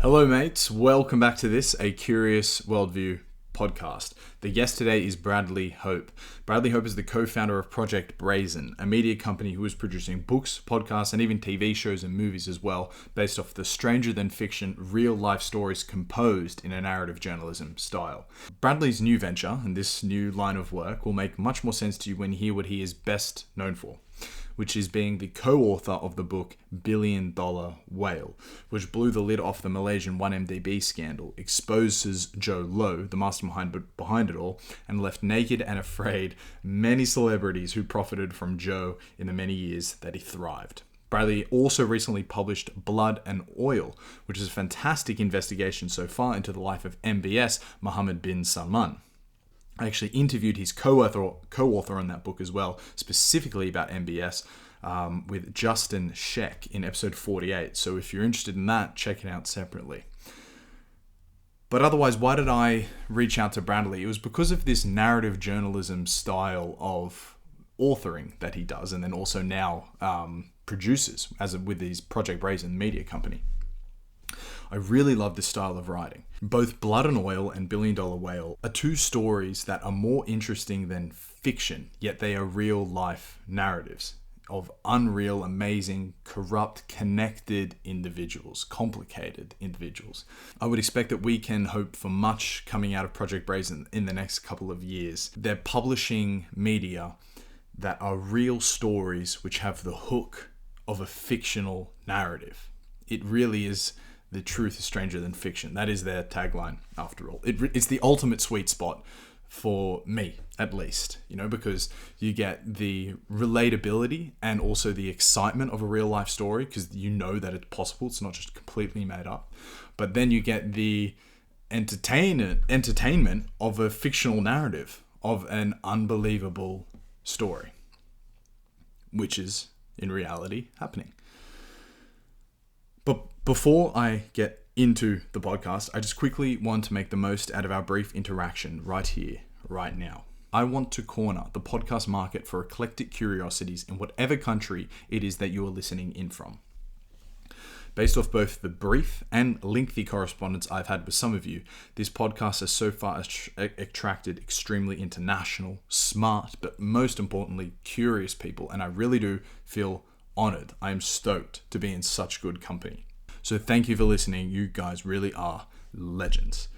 Hello mates, welcome back to this, A Curious Worldview podcast. The guest today is Bradley Hope. Bradley Hope is the co-founder of Project Brazen, a media company who is producing books, podcasts, and even TV shows and movies as well, based off the stranger than fiction, real-life stories composed in a narrative journalism style. Bradley's new venture and this new line of work will make much more sense to you when you hear what he is best known for, which is being the co-author of the book Billion Dollar Whale, which blew the lid off the Malaysian 1MDB scandal, exposes Jho Low, the mastermind behind it all, and left naked and afraid many celebrities who profited from Jho in the many years that he thrived. Bradley also recently published Blood and Oil, which is a fantastic investigation so far into the life of MBS, Mohammed Bin Salman. I actually interviewed his co-author on that book as well, specifically about MBS, with Justin Sheck in episode 48. So if you're interested in that, check it out separately. But otherwise, why did I reach out to Bradley? It was because of this narrative journalism style of authoring that he does, and then also now produces with his Project Brazen media company. I really love this style of writing. Both Blood and Oil and Billion Dollar Whale are two stories that are more interesting than fiction, yet they are real life narratives of unreal, amazing, corrupt, connected individuals, complicated individuals. I would expect that we can hope for much coming out of Project Brazen in the next couple of years. They're publishing media that are real stories which have the hook of a fictional narrative. It really is. The truth is stranger than fiction. That is their tagline, after all. It's the ultimate sweet spot for me, at least, because you get the relatability and also the excitement of a real life story because you know that it's possible. It's not just completely made up. But then you get the entertainment of a fictional narrative of an unbelievable story, which is in reality happening. But before I get into the podcast, I just quickly want to make the most out of our brief interaction right here, right now. I want to corner the podcast market for eclectic curiosities in whatever country it is that you are listening in from. Based off both the brief and lengthy correspondence I've had with some of you, this podcast has so far attracted extremely international, smart, but most importantly, curious people, and I really do feel honored. I am stoked to be in such good company. So thank you for listening. You guys really are legends.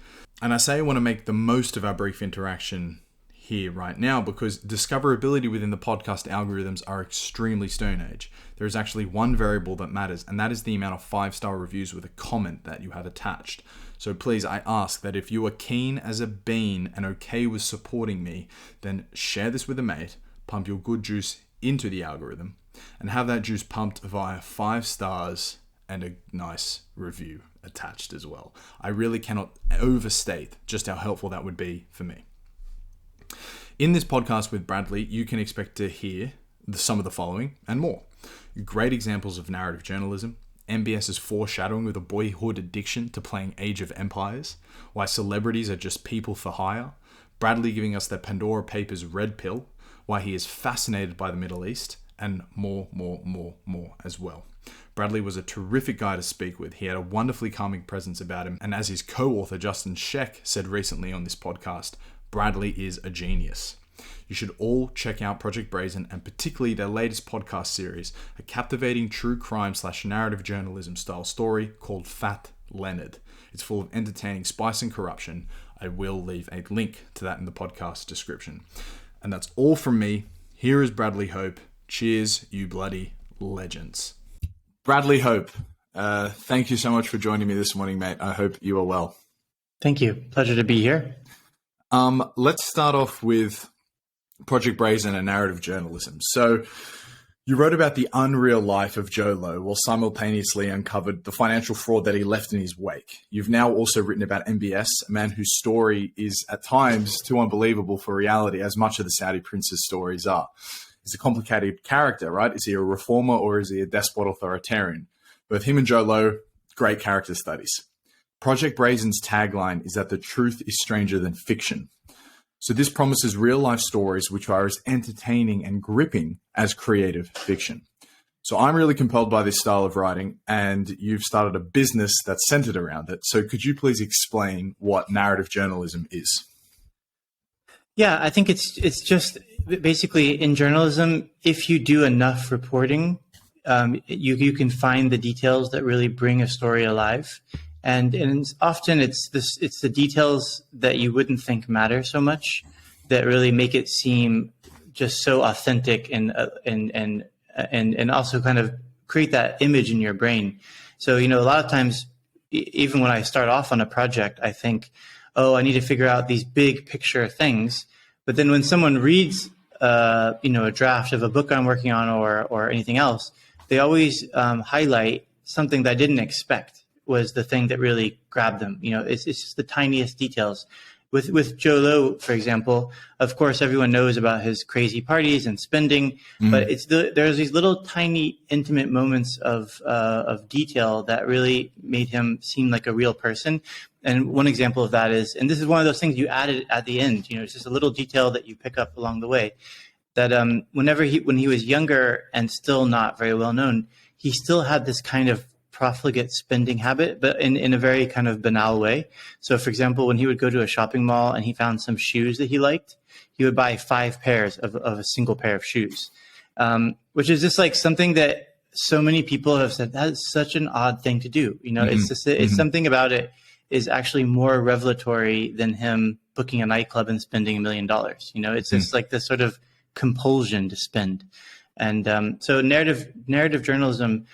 And I say I want to make the most of our brief interaction here right now because discoverability within the podcast algorithms are extremely Stone Age. There is actually one variable that matters, and that is the amount of 5-star reviews with a comment that you have attached. So please, I ask that if you are keen as a bean and okay with supporting me, then share this with a mate, pump your good juice into the algorithm, and have that juice pumped via 5 stars and a nice review attached as well. I really cannot overstate just how helpful that would be for me. In this podcast with Bradley, you can expect to hear some of the following and more. Great examples of narrative journalism, MBS's foreshadowing with a boyhood addiction to playing Age of Empires, why celebrities are just people for hire, Bradley giving us the Pandora Papers red pill, why he is fascinated by the Middle East, and more as well. Bradley was a terrific guy to speak with. He had a wonderfully calming presence about him. And as his co-author Justin Sheck said recently on this podcast, Bradley is a genius. You should all check out Project Brazen and particularly their latest podcast series, a captivating true crime / narrative journalism style story called Fat Leonard. It's full of entertaining spice and corruption. I will leave a link to that in the podcast description. And that's all from me. Here is Bradley Hope. Cheers, you bloody legends. Bradley Hope, thank you so much for joining me this morning, mate. I hope you are well. Thank you. Pleasure to be here. Let's start off with Project Brazen and narrative journalism. So you wrote about the unreal life of Jho Low while simultaneously uncovered the financial fraud that he left in his wake. You've now also written about MBS, a man whose story is at times too unbelievable for reality, as much of the Saudi prince's stories are. He's a complicated character, right? Is he a reformer or is he a despot authoritarian? Both him and Jho Low, great character studies. Project Brazen's tagline is that the truth is stranger than fiction. So this promises real life stories which are as entertaining and gripping as creative fiction. So I'm really compelled by this style of writing, and you've started a business that's centered around it. So could you please explain what narrative journalism is? Yeah, I think it's just basically in journalism, if you do enough reporting, you can find the details that really bring a story alive. And often it's the details that you wouldn't think matter so much that really make it seem just so authentic and also kind of create that image in your brain. So, a lot of times, even when I start off on a project, I think, oh, I need to figure out these big picture things. But then when someone reads, a draft of a book I'm working on or anything else, they always highlight something that I didn't expect was the thing that really grabbed them. It's just the tiniest details. With Jho Low, for example, of course, everyone knows about his crazy parties and spending, but there's these little tiny intimate moments of detail that really made him seem like a real person. And one example of that is, and this is one of those things you added at the end, it's just a little detail that you pick up along the way, that when he was younger and still not very well known, he still had this kind of profligate spending habit, but in a very kind of banal way. So, for example, when he would go to a shopping mall and he found some shoes that he liked, he would buy 5 pairs of a single pair of shoes, which is just like something that so many people have said, that is such an odd thing to do. It's just, it's something about it is actually more revelatory than him booking a nightclub and spending $1 million. It's just like this sort of compulsion to spend. And so narrative journalism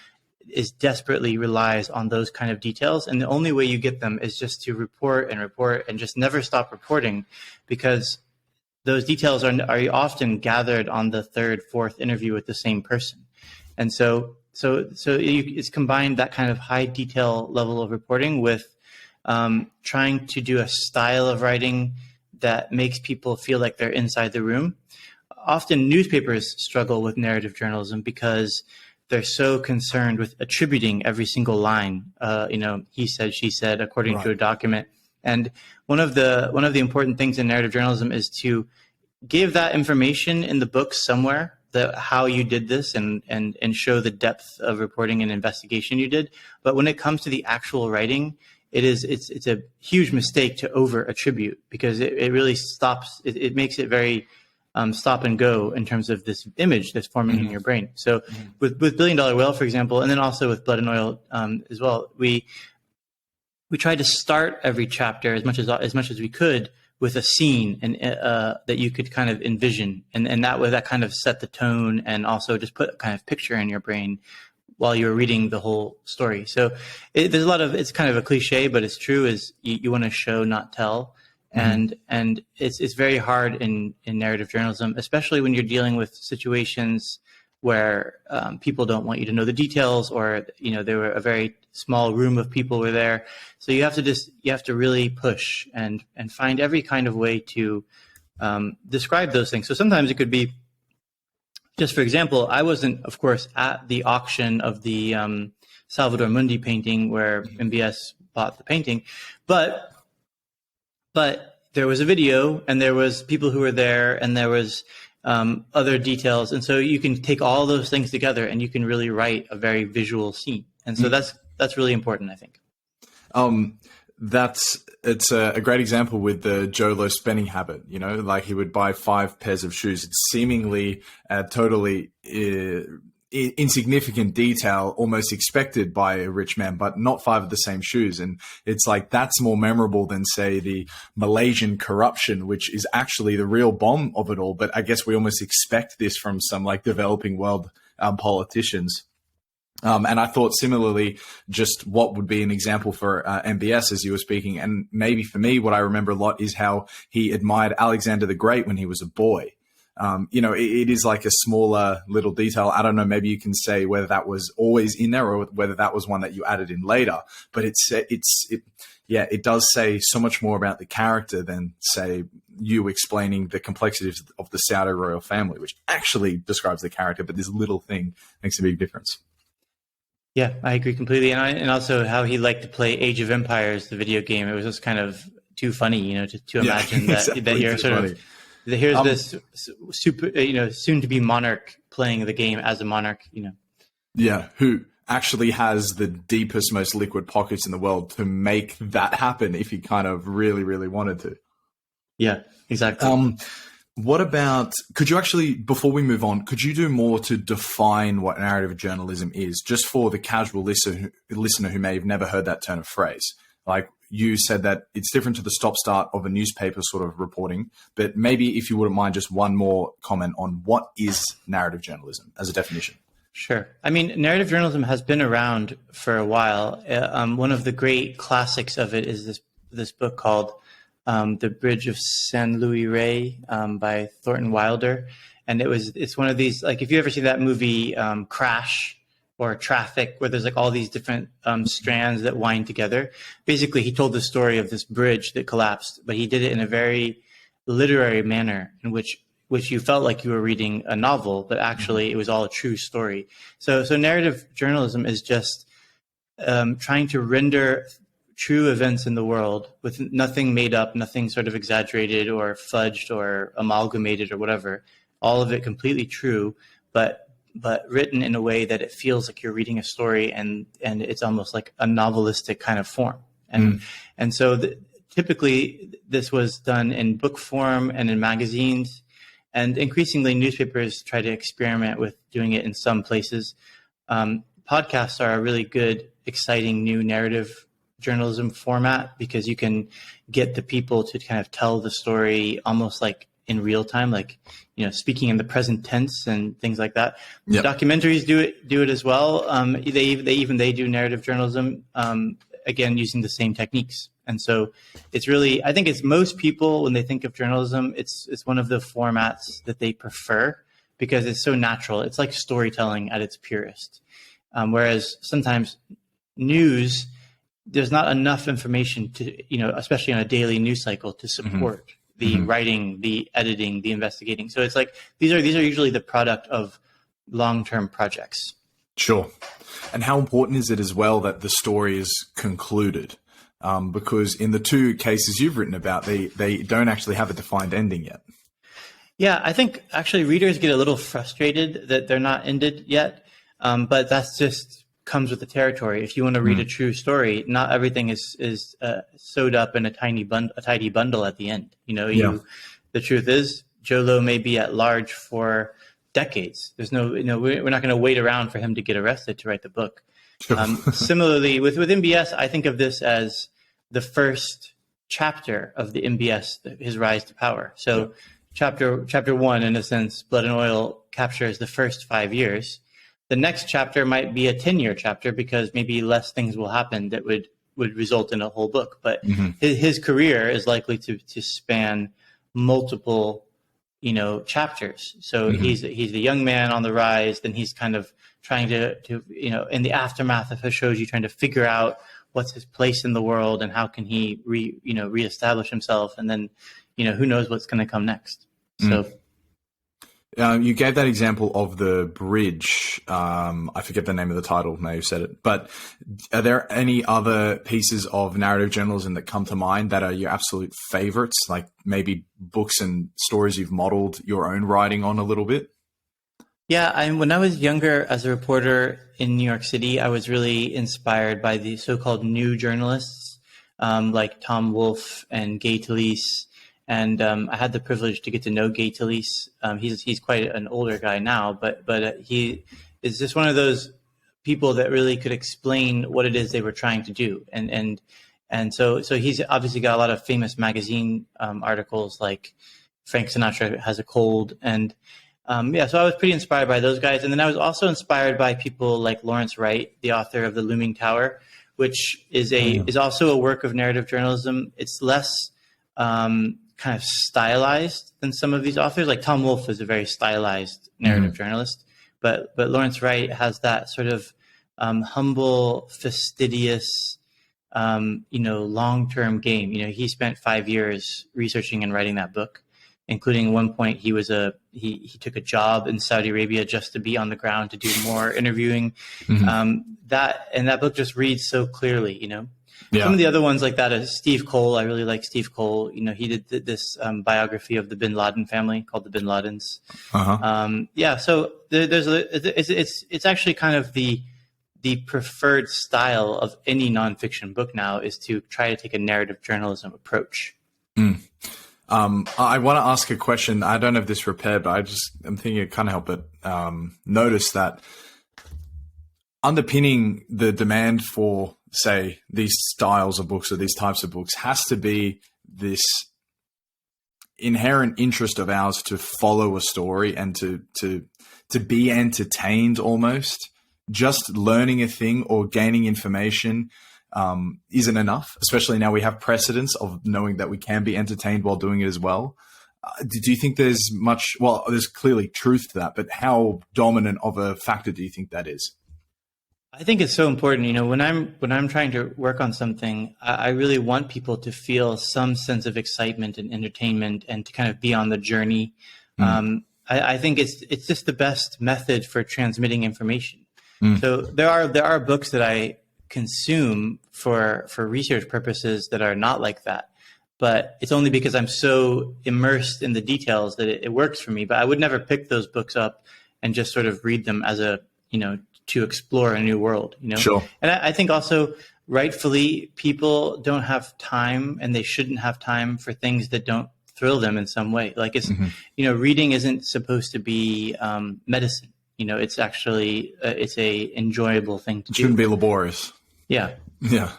desperately relies on those kind of details. And the only way you get them is just to report and just never stop reporting, because those details are often gathered on the 3rd, 4th interview with the same person. And so it's combined that kind of high detail level of reporting with trying to do a style of writing that makes people feel like they're inside the room. Often newspapers struggle with narrative journalism because they're so concerned with attributing every single line. He said, she said, according to a document. And one of the important things in narrative journalism is to give that information in the book somewhere, how you did this, and show the depth of reporting and investigation you did. But when it comes to the actual writing, it's a huge mistake to over attribute, because it really stops. It makes it very stop and go in terms of this image that's forming in your brain. So with Billion Dollar Whale, for example, and then also with Blood and Oil as well, we tried to start every chapter as much as we could with a scene and that you could kind of envision, and that kind of set the tone and also just put a kind of picture in your brain while you're reading the whole story. So there's a lot of, it's kind of a cliche, but it's true, is you want to show, not tell. And it's very hard in narrative journalism, especially when you're dealing with situations where people don't want you to know the details, or there were a very small room of people were there. So you have to really push and find every kind of way to describe those things. So sometimes it could be, just for example, I wasn't, of course, at the auction of the Salvador Mundi painting where MBS bought the painting, but there was a video, and there was people who were there, and there was other details. And so you can take all those things together and you can really write a very visual scene. And so that's really important, I think. It's a great example with the Jho Low spending habit. Like he would buy 5 pairs of shoes. It's seemingly totally insignificant detail, almost expected by a rich man, but not 5 of the same shoes. And it's like, that's more memorable than, say, the Malaysian corruption, which is actually the real bomb of it all. But I guess we almost expect this from some like developing world politicians. And I thought similarly, just what would be an example for MBS as you were speaking. And maybe for me, what I remember a lot is how he admired Alexander the Great when he was a boy. It is like a smaller little detail. I don't know, maybe you can say whether that was always in there or whether that was one that you added in later, but it does say so much more about the character than, say, you explaining the complexities of the Saudi royal family, which actually describes the character, but this little thing makes a big difference. Yeah, I agree completely. And also how he liked to play Age of Empires, the video game. It was just kind of too funny, to imagine that you're sort of, here's this super, soon to be monarch playing the game as a monarch, Yeah, who actually has the deepest, most liquid pockets in the world to make that happen if he kind of really, really wanted to. Yeah, exactly. What about, could you actually, before we move on, could you do more to define what narrative journalism is, just for the casual listener who may have never heard that turn of phrase? Like you said that it's different to the stop-start of a newspaper sort of reporting, but maybe if you wouldn't mind, just one more comment on what is narrative journalism as a definition. Sure. I mean, narrative journalism has been around for a while. One of the great classics of it is this book called The Bridge of San Luis Rey by Thornton Wilder. And it's one of these, like, if you ever see that movie Crash or Traffic, where there's like all these different strands that wind together. Basically, he told the story of this bridge that collapsed, but he did it in a very literary manner in which you felt like you were reading a novel, but actually it was all a true story. So narrative journalism is just trying to render true events in the world with nothing made up, nothing sort of exaggerated or fudged or amalgamated or whatever. All of it completely true, but written in a way that it feels like you're reading a story, and it's almost like a novelistic kind of form. And so typically this was done in book form and in magazines. And increasingly, newspapers try to experiment with doing it in some places. Podcasts are a really good, exciting new narrative journalism format because you can get the people to kind of tell the story almost like in real time, like, you know, speaking in the present tense and things like that. Yep. Documentaries do it as well. They do narrative journalism, again, using the same techniques. And so it's really, I think it's most people, when they think of journalism, it's one of the formats that they prefer because it's so natural. It's like storytelling at its purest. Whereas sometimes news, there's not enough information to, you know, especially on a daily news cycle, to support the writing, the editing, the investigating. So it's like, these are usually the product of long-term projects. Sure. And how important is it as well that the story is concluded? Because in the two cases you've written about, they don't actually have a defined ending yet. Yeah, I think actually readers get a little frustrated that they're not ended yet, but that's just comes with the territory. If you want to read a true story, not everything is sewed up in a tidy bundle at the end. You know, the truth is, Jho Low may be at large for decades. There's no, you know, we're not going to wait around for him to get arrested to write the book. Similarly, with MBS, I think of this as the first chapter of the MBS, his rise to power. So chapter one, in a sense, Blood and Oil captures the first 5 years. The next chapter might be a 10-year chapter because maybe less things will happen that would result in a whole book. But his career is likely to span multiple, you know, chapters. So he's a young man on the rise. Then he's kind of trying to, you know, in the aftermath of his shows, trying to figure out what's his place in the world and how can he reestablish himself. And then, you know, who knows what's going to come next. So. You gave that example of the bridge. I forget the name of the title. Now you've said it. But are there any other pieces of narrative journalism that come to mind that are your absolute favorites? Like maybe books and stories you've modeled your own writing on a little bit? Yeah, when I was younger as a reporter in New York City, I was really inspired by the so-called new journalists like Tom Wolfe and Gay Talese. And I had the privilege to get to know Gay Talese. He's quite an older guy now, but he is just one of those people that really could explain what it is they were trying to do. And so he's obviously got a lot of famous magazine articles like Frank Sinatra Has a Cold. And so I was pretty inspired by those guys. And then I was also inspired by people like Lawrence Wright, the author of The Looming Tower, which is also a work of narrative journalism. It's less kind of stylized than some of these authors. Like Tom Wolfe is a very stylized narrative journalist, but Lawrence Wright has that sort of humble, fastidious, long-term game. You know, he spent 5 years researching and writing that book, including at one point he took a job in Saudi Arabia just to be on the ground to do more interviewing. That book just reads so clearly, you know. Some Yeah. of the other ones like that is Steve Cole. I really like Steve Cole. He did this biography of the Bin Laden family called The Bin Ladens. Uh-huh. Yeah, so it's actually kind of the preferred style of any nonfiction book now is to try to take a narrative journalism approach. I want to ask a question. I don't have this prepared, but I'm thinking I can't help but notice that underpinning the demand for, say, these styles of books or these types of books has to be this inherent interest of ours to follow a story and to be entertained almost. Just learning a thing or gaining information isn't enough, especially now we have precedence of knowing that we can be entertained while doing it as well. Do you think there's much, well, there's clearly truth to that, but how dominant of a factor do you think that is? I think it's so important. When I'm trying to work on something, I really want people to feel some sense of excitement and entertainment, and to kind of be on the journey. I think it's just the best method for transmitting information. So there are books that I consume for research purposes that are not like that, but it's only because I'm so immersed in the details that it works for me. But I would never pick those books up and just sort of read them as to explore a new world, Sure. And I think also rightfully people don't have time, and they shouldn't have time for things that don't thrill them in some way. Like reading isn't supposed to be medicine. It's actually it's a enjoyable thing to do. It shouldn't be laborious. Yeah. Yeah.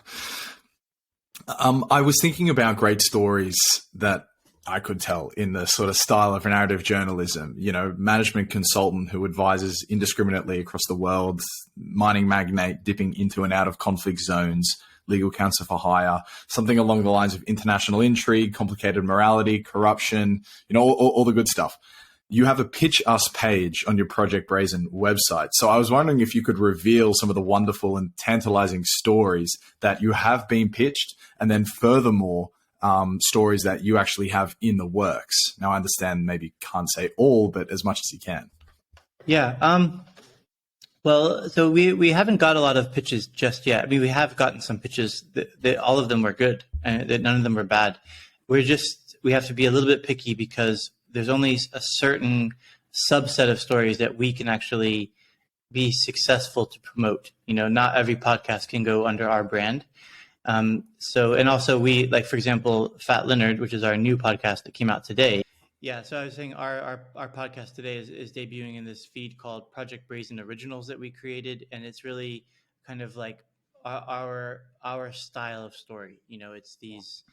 I was thinking about great stories that I could tell in the sort of style of narrative journalism, management consultant who advises indiscriminately across the world, mining magnate dipping into and out of conflict zones, legal counsel for hire, something along the lines of international intrigue, complicated morality, corruption, all the good stuff. You have a pitch us page on your Project Brazen website. So I was wondering if you could reveal some of the wonderful and tantalizing stories that you have been pitched, and then furthermore, stories that you actually have in the works. Now, I understand maybe you can't say all, but as much as you can. Yeah. Well, so we haven't got a lot of pitches just yet. I mean, we have gotten some pitches that all of them were good, and that none of them were bad. We have to be a little bit picky because there's only a certain subset of stories that we can actually be successful to promote. Not every podcast can go under our brand. And also we, like, for example, Fat Leonard, which is our new podcast that came out today. Yeah. So I was saying our podcast today is debuting in this feed called Project Brazen Originals that we created. And it's really kind of like our style of story. It's these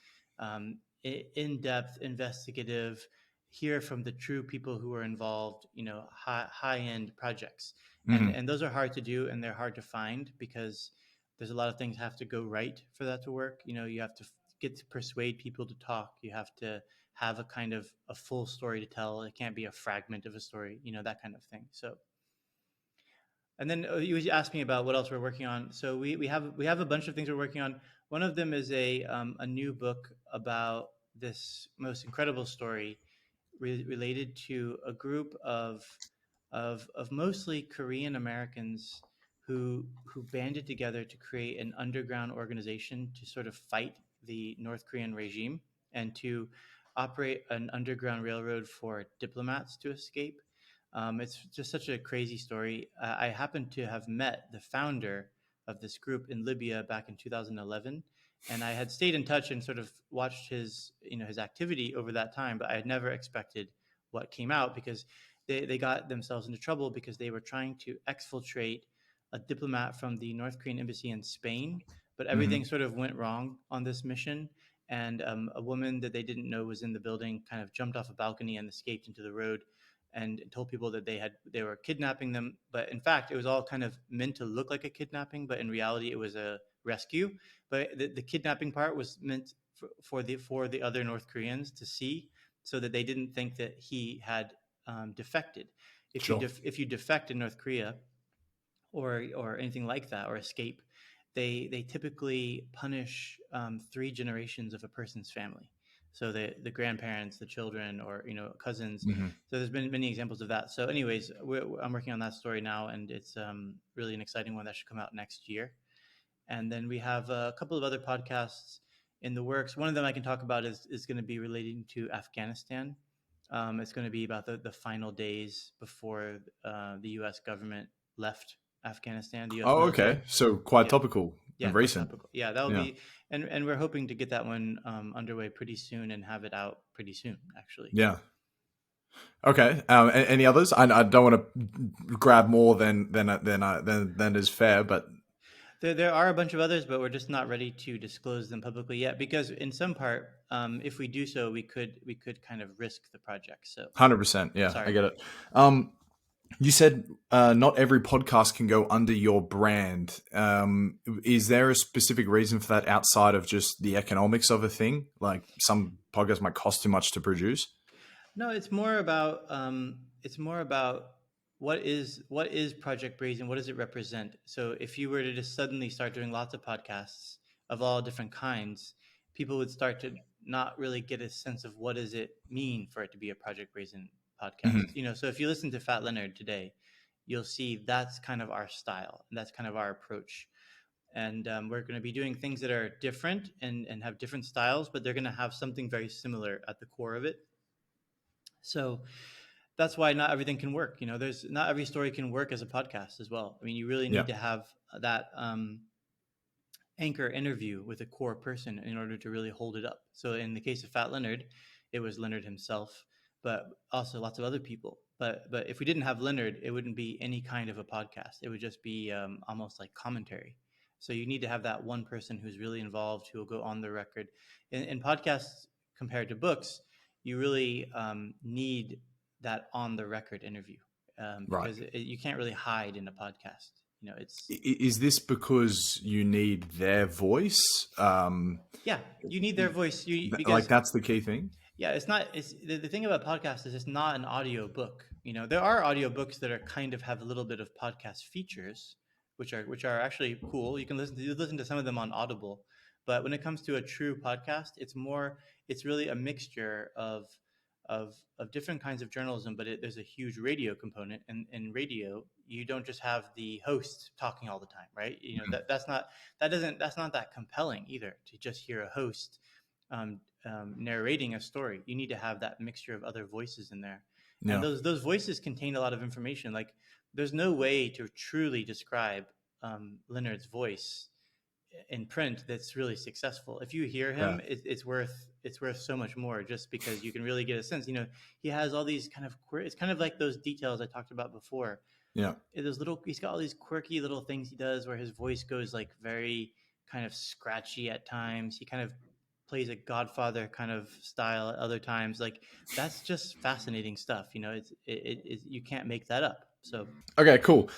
in-depth, investigative, hear from the true people who are involved, high-end projects. And those are hard to do, and they're hard to find because there's a lot of things have to go right for that to work. You have to get to persuade people to talk. You have to have a kind of a full story to tell. It can't be a fragment of a story, that kind of thing. So, and then you asked me about what else we're working on. So we have a bunch of things we're working on. One of them is a new book about this most incredible story related to a group of mostly Korean Americans who banded together to create an underground organization to sort of fight the North Korean regime and to operate an underground railroad for diplomats to escape. It's just such a crazy story. I happen to have met the founder of this group in Libya back in 2011. And I had stayed in touch and sort of watched his activity over that time, but I had never expected what came out because they got themselves into trouble because they were trying to exfiltrate a diplomat from the North Korean embassy in Spain, but everything sort of went wrong on this mission. And a woman that they didn't know was in the building kind of jumped off a balcony and escaped into the road and told people that they were kidnapping them. But in fact, it was all kind of meant to look like a kidnapping, but in reality, it was a rescue. But the kidnapping part was meant for the other North Koreans to see, so that they didn't think that he had defected. If you defect in North Korea or anything like that, or escape, they typically punish 3 generations of a person's family. So the grandparents, the children, or cousins. So there's been many examples of that. So anyways, I'm working on that story now, and it's really an exciting one that should come out next year. And then we have a couple of other podcasts in the works. One of them I can talk about is going to be relating to Afghanistan. It's going to be about the final days before the U.S. government left Afghanistan, the U.S. Oh, military. okay. So quite Yeah, topical yeah, and quite recent. topical. Yeah, that'll Yeah. be, and we're hoping to get that one underway pretty soon and have it out pretty soon, actually. Yeah. Okay. Any others? I don't want to grab more than is fair, but There are a bunch of others, but we're just not ready to disclose them publicly yet because, in some part, if we do so, we could kind of risk the project. So, 100%. Yeah, I sorry. get it. You said not every podcast can go under your brand. Is there a specific reason for that outside of just the economics of a thing? Like some podcasts might cost too much to produce. No, it's more about what is Project Brazen? What does it represent? So if you were to just suddenly start doing lots of podcasts of all different kinds, people would start to not really get a sense of what does it mean for it to be a Project Brazen podcast. Mhm. So if you listen to Fat Leonard today, you'll see that's kind of our style and that's kind of our approach. And we're going to be doing things that are different and have different styles, but they're going to have something very similar at the core of it. So that's why not everything can work. There's not every story can work as a podcast as well. I mean, you really Yeah. need to have that anchor interview with a core person in order to really hold it up. So in the case of Fat Leonard, it was Leonard himself, but also lots of other people. But if we didn't have Leonard, it wouldn't be any kind of a podcast. It would just be almost like commentary. So you need to have that one person who's really involved, who will go on the record. In podcasts compared to books, you really need that on the record interview Right. because you can't really hide in a podcast. It's Is this because you need their voice? Yeah, you need their voice. Like Because that's the key thing. yeah, it's not. It's the thing about podcasts is it's not an audio book. There are audio books that are kind of have a little bit of podcast features, which are actually cool. You listen to some of them on Audible, but when it comes to a true podcast, it's really a mixture of different kinds of journalism. But there's a huge radio component, and in radio, you don't just have the host talking all the time, right? That's not that compelling either to just hear a host narrating a story. You need to have that mixture of other voices in there, and Yeah. those voices contain a lot of information. Like, there's no way to truly describe Leonard's voice in print that's really successful. If you hear Yeah. him, it's worth so much more just because you can really get a sense. He has all these kind of it's kind of like those details I talked about before. Yeah. He's got all these quirky little things he does where his voice goes like very kind of scratchy at times. He kind of plays a Godfather kind of style at other times. Like, that's just fascinating stuff. You can't make that up. So Okay, cool.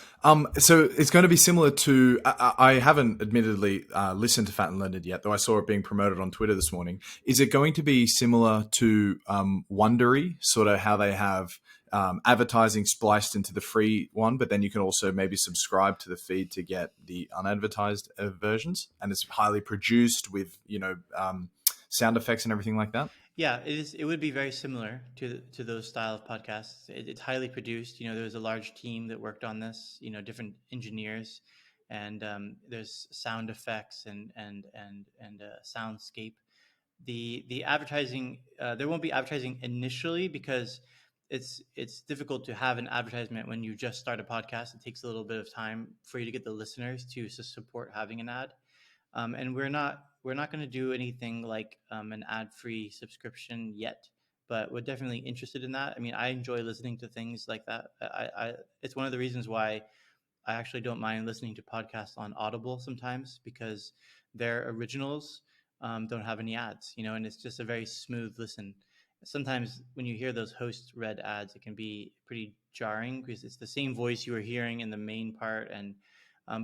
So it's going to be similar to. I haven't admittedly listened to Fat and Leonard yet, though I saw it being promoted on Twitter this morning. Is it going to be similar to Wondery, sort of how they have advertising spliced into the free one, but then you can also maybe subscribe to the feed to get the unadvertised versions, and it's highly produced with sound effects and everything like that? yeah, it is. It would be very similar to those style of podcasts. It's highly produced. There was a large team that worked on this. Different engineers, and there's sound effects and soundscape. The advertising, there won't be advertising initially because it's difficult to have an advertisement when you just start a podcast. It takes a little bit of time for you to get the listeners to support having an ad. And we're not going to do anything like an ad-free subscription yet, but we're definitely interested in that. I mean, I enjoy listening to things like that. It's one of the reasons why I actually don't mind listening to podcasts on Audible sometimes, because their originals don't have any ads, and it's just a very smooth listen. Sometimes when you hear those host read ads, it can be pretty jarring because it's the same voice you were hearing in the main part. And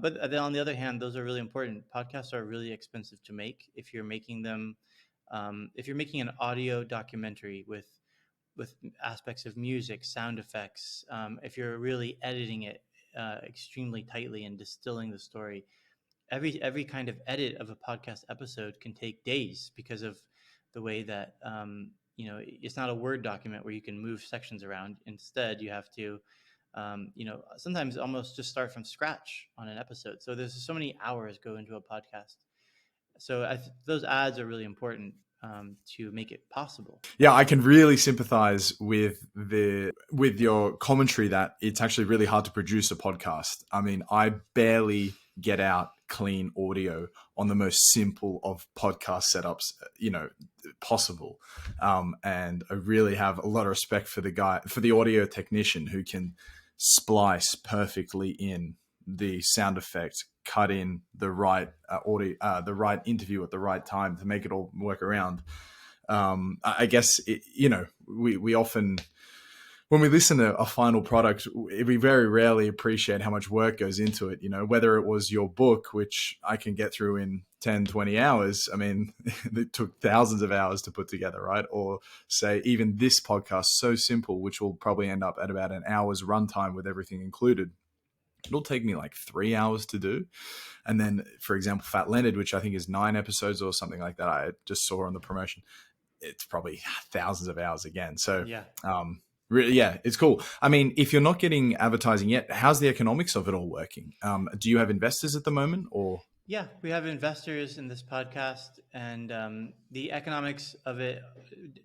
but then on the other hand, those are really important. Podcasts are really expensive to make if you're making them. If you're making an audio documentary with aspects of music, sound effects, if you're really editing it extremely tightly and distilling the story, every kind of edit of a podcast episode can take days because of the way that it's not a Word document where you can move sections around. Instead, you have to sometimes almost just start from scratch on an episode. So there's so many hours go into a podcast. So those ads are really important to make it possible. Yeah, I can really sympathize with your commentary that it's actually really hard to produce a podcast. I mean, I barely get out clean audio on the most simple of podcast setups, possible. And I really have a lot of respect for the audio technician who can splice perfectly in the sound effect, cut in the right audio, the right interview at the right time to make it all work around. I guess, we often, when we listen to a final product, we very rarely appreciate how much work goes into it. Whether it was your book, which I can get through in 10, 20 hours. I mean, it took thousands of hours to put together, right? Or say even this podcast, so simple, which will probably end up at about an hour's runtime with everything included. It'll take me like 3 hours to do. And then, for example, Fat Leonard, which I think is 9 episodes or something like that, I just saw on the promotion, it's probably thousands of hours again. So, yeah. Really, yeah, it's cool. I mean, if you're not getting advertising yet, how's the economics of it all working? Do you have investors at the moment, or? Yeah, we have investors in this podcast, and the economics of it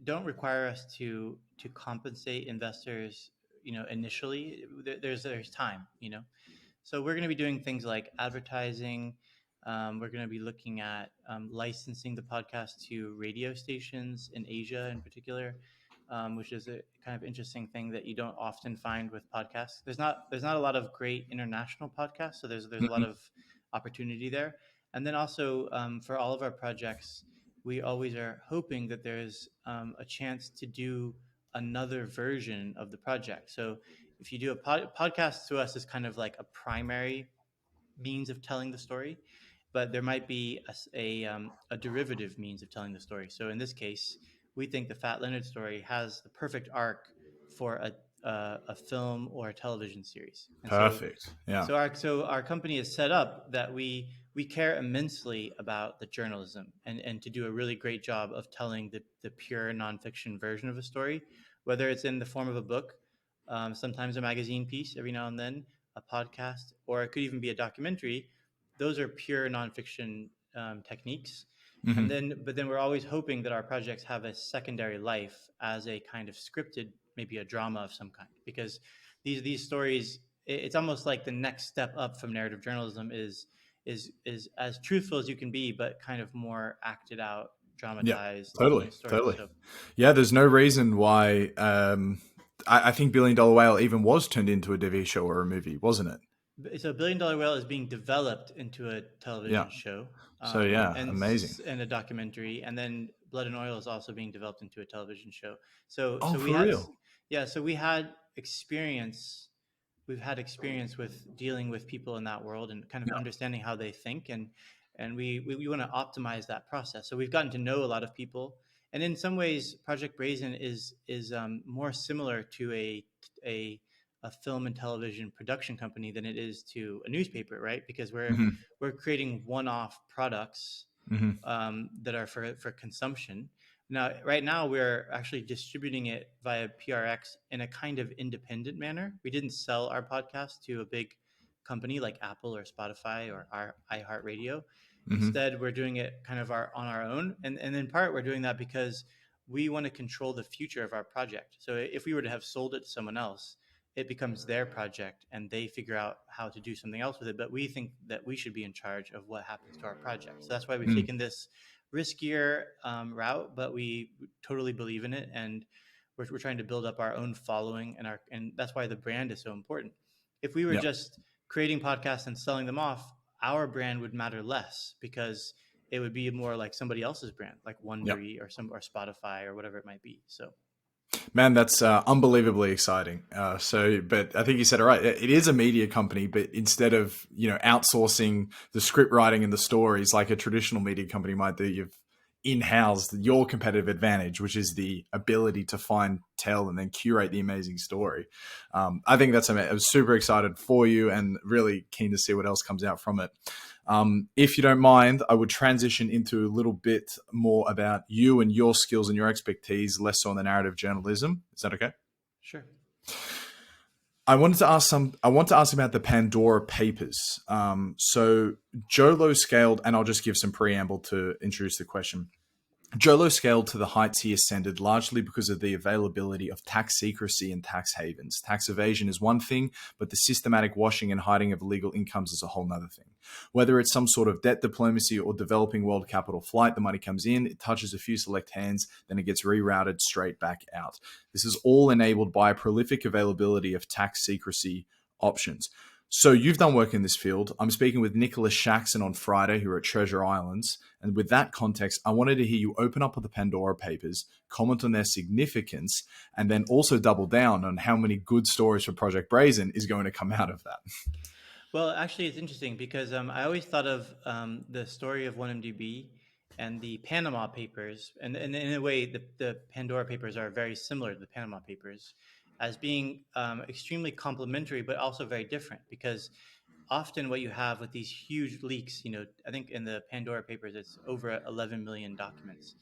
don't require us to compensate investors. Initially, there's time. So we're going to be doing things like advertising. We're going to be looking at licensing the podcast to radio stations in Asia, in particular, which is a kind of interesting thing that you don't often find with podcasts. There's not a lot of great international podcasts, so there's a lot of opportunity there. And then also for all of our projects, we always are hoping that there's a chance to do another version of the project. So if you do a podcast, to us is kind of like a primary means of telling the story, but there might be a derivative means of telling the story. So in this case, we think the Fat Leonard story has the perfect arc for a film or a television series. And Perfect. Yeah. So our company is set up that we care immensely about the journalism and to do a really great job of telling the pure nonfiction version of a story, whether it's in the form of a book, sometimes a magazine piece every now and then, a podcast, or it could even be a documentary. Those are pure nonfiction techniques. Mm-hmm. But then we're always hoping that our projects have a secondary life as a kind of scripted, maybe a drama of some kind, because these stories, it's almost like the next step up from narrative journalism is as truthful as you can be, but kind of more acted out, dramatized. Totally. Stories. Totally. So, yeah, there's no reason why. I think Billion Dollar Whale even was turned into a TV show or a movie, wasn't it? So Billion Dollar Whale is being developed into a television show. So amazing. And a documentary, and then Blood and Oil is also being developed into a television show. So we had experience. We've had experience with dealing with people in that world and kind of understanding how they think, and we want to optimize that process. So we've gotten to know a lot of people, and in some ways, Project Brazen is more similar to a film and television production company than it is to a newspaper, right? Because we're creating one-off products that are for consumption. Now, right now, we're actually distributing it via PRX in a kind of independent manner. We didn't sell our podcast to a big company like Apple or Spotify or our iHeartRadio. Instead, we're doing it kind of on our own. And in part, we're doing that because we want to control the future of our project. So if we were to have sold it to someone else, it becomes their project and they figure out how to do something else with it. But we think that we should be in charge of what happens to our project. So that's why we've taken this riskier route, but we totally believe in it. And we're trying to build up our own following, and that's why the brand is so important. If we were just creating podcasts and selling them off, our brand would matter less because it would be more like somebody else's brand, like Wondery or Spotify or whatever it might be. So. Man, that's unbelievably exciting. But I think you said it right. It is a media company, but instead of outsourcing the script writing and the stories like a traditional media company might do, you've in-housed your competitive advantage, which is the ability to find, tell, and then curate the amazing story. I think that's amazing. I was super excited for you and really keen to see what else comes out from it. If you don't mind, I would transition into a little bit more about you and your skills and your expertise, less so on the narrative journalism. Is that okay? Sure. I want to ask about the Pandora papers. So Jho Low scaled, and I'll just give some preamble to introduce the question. Jho Low scaled to the heights he ascended largely because of the availability of tax secrecy and tax havens. Tax evasion is one thing, but the systematic washing and hiding of illegal incomes is a whole nother thing. Whether it's some sort of debt diplomacy or developing world capital flight, the money comes in, it touches a few select hands, then it gets rerouted straight back out. This is all enabled by a prolific availability of tax secrecy options. So you've done work in this field. I'm speaking with Nicholas Shaxson on Friday, who are at Treasure Islands. And with that context, I wanted to hear you open up with the Pandora papers, comment on their significance, and then also double down on how many good stories for Project Brazen is going to come out of that. Well, actually, it's interesting because I always thought of the story of 1MDB and the Panama Papers, and in a way, the Pandora Papers are very similar to the Panama Papers, as being extremely complementary, but also very different. Because often, what you have with these huge leaks, I think in the Pandora Papers, it's over 11 million documents.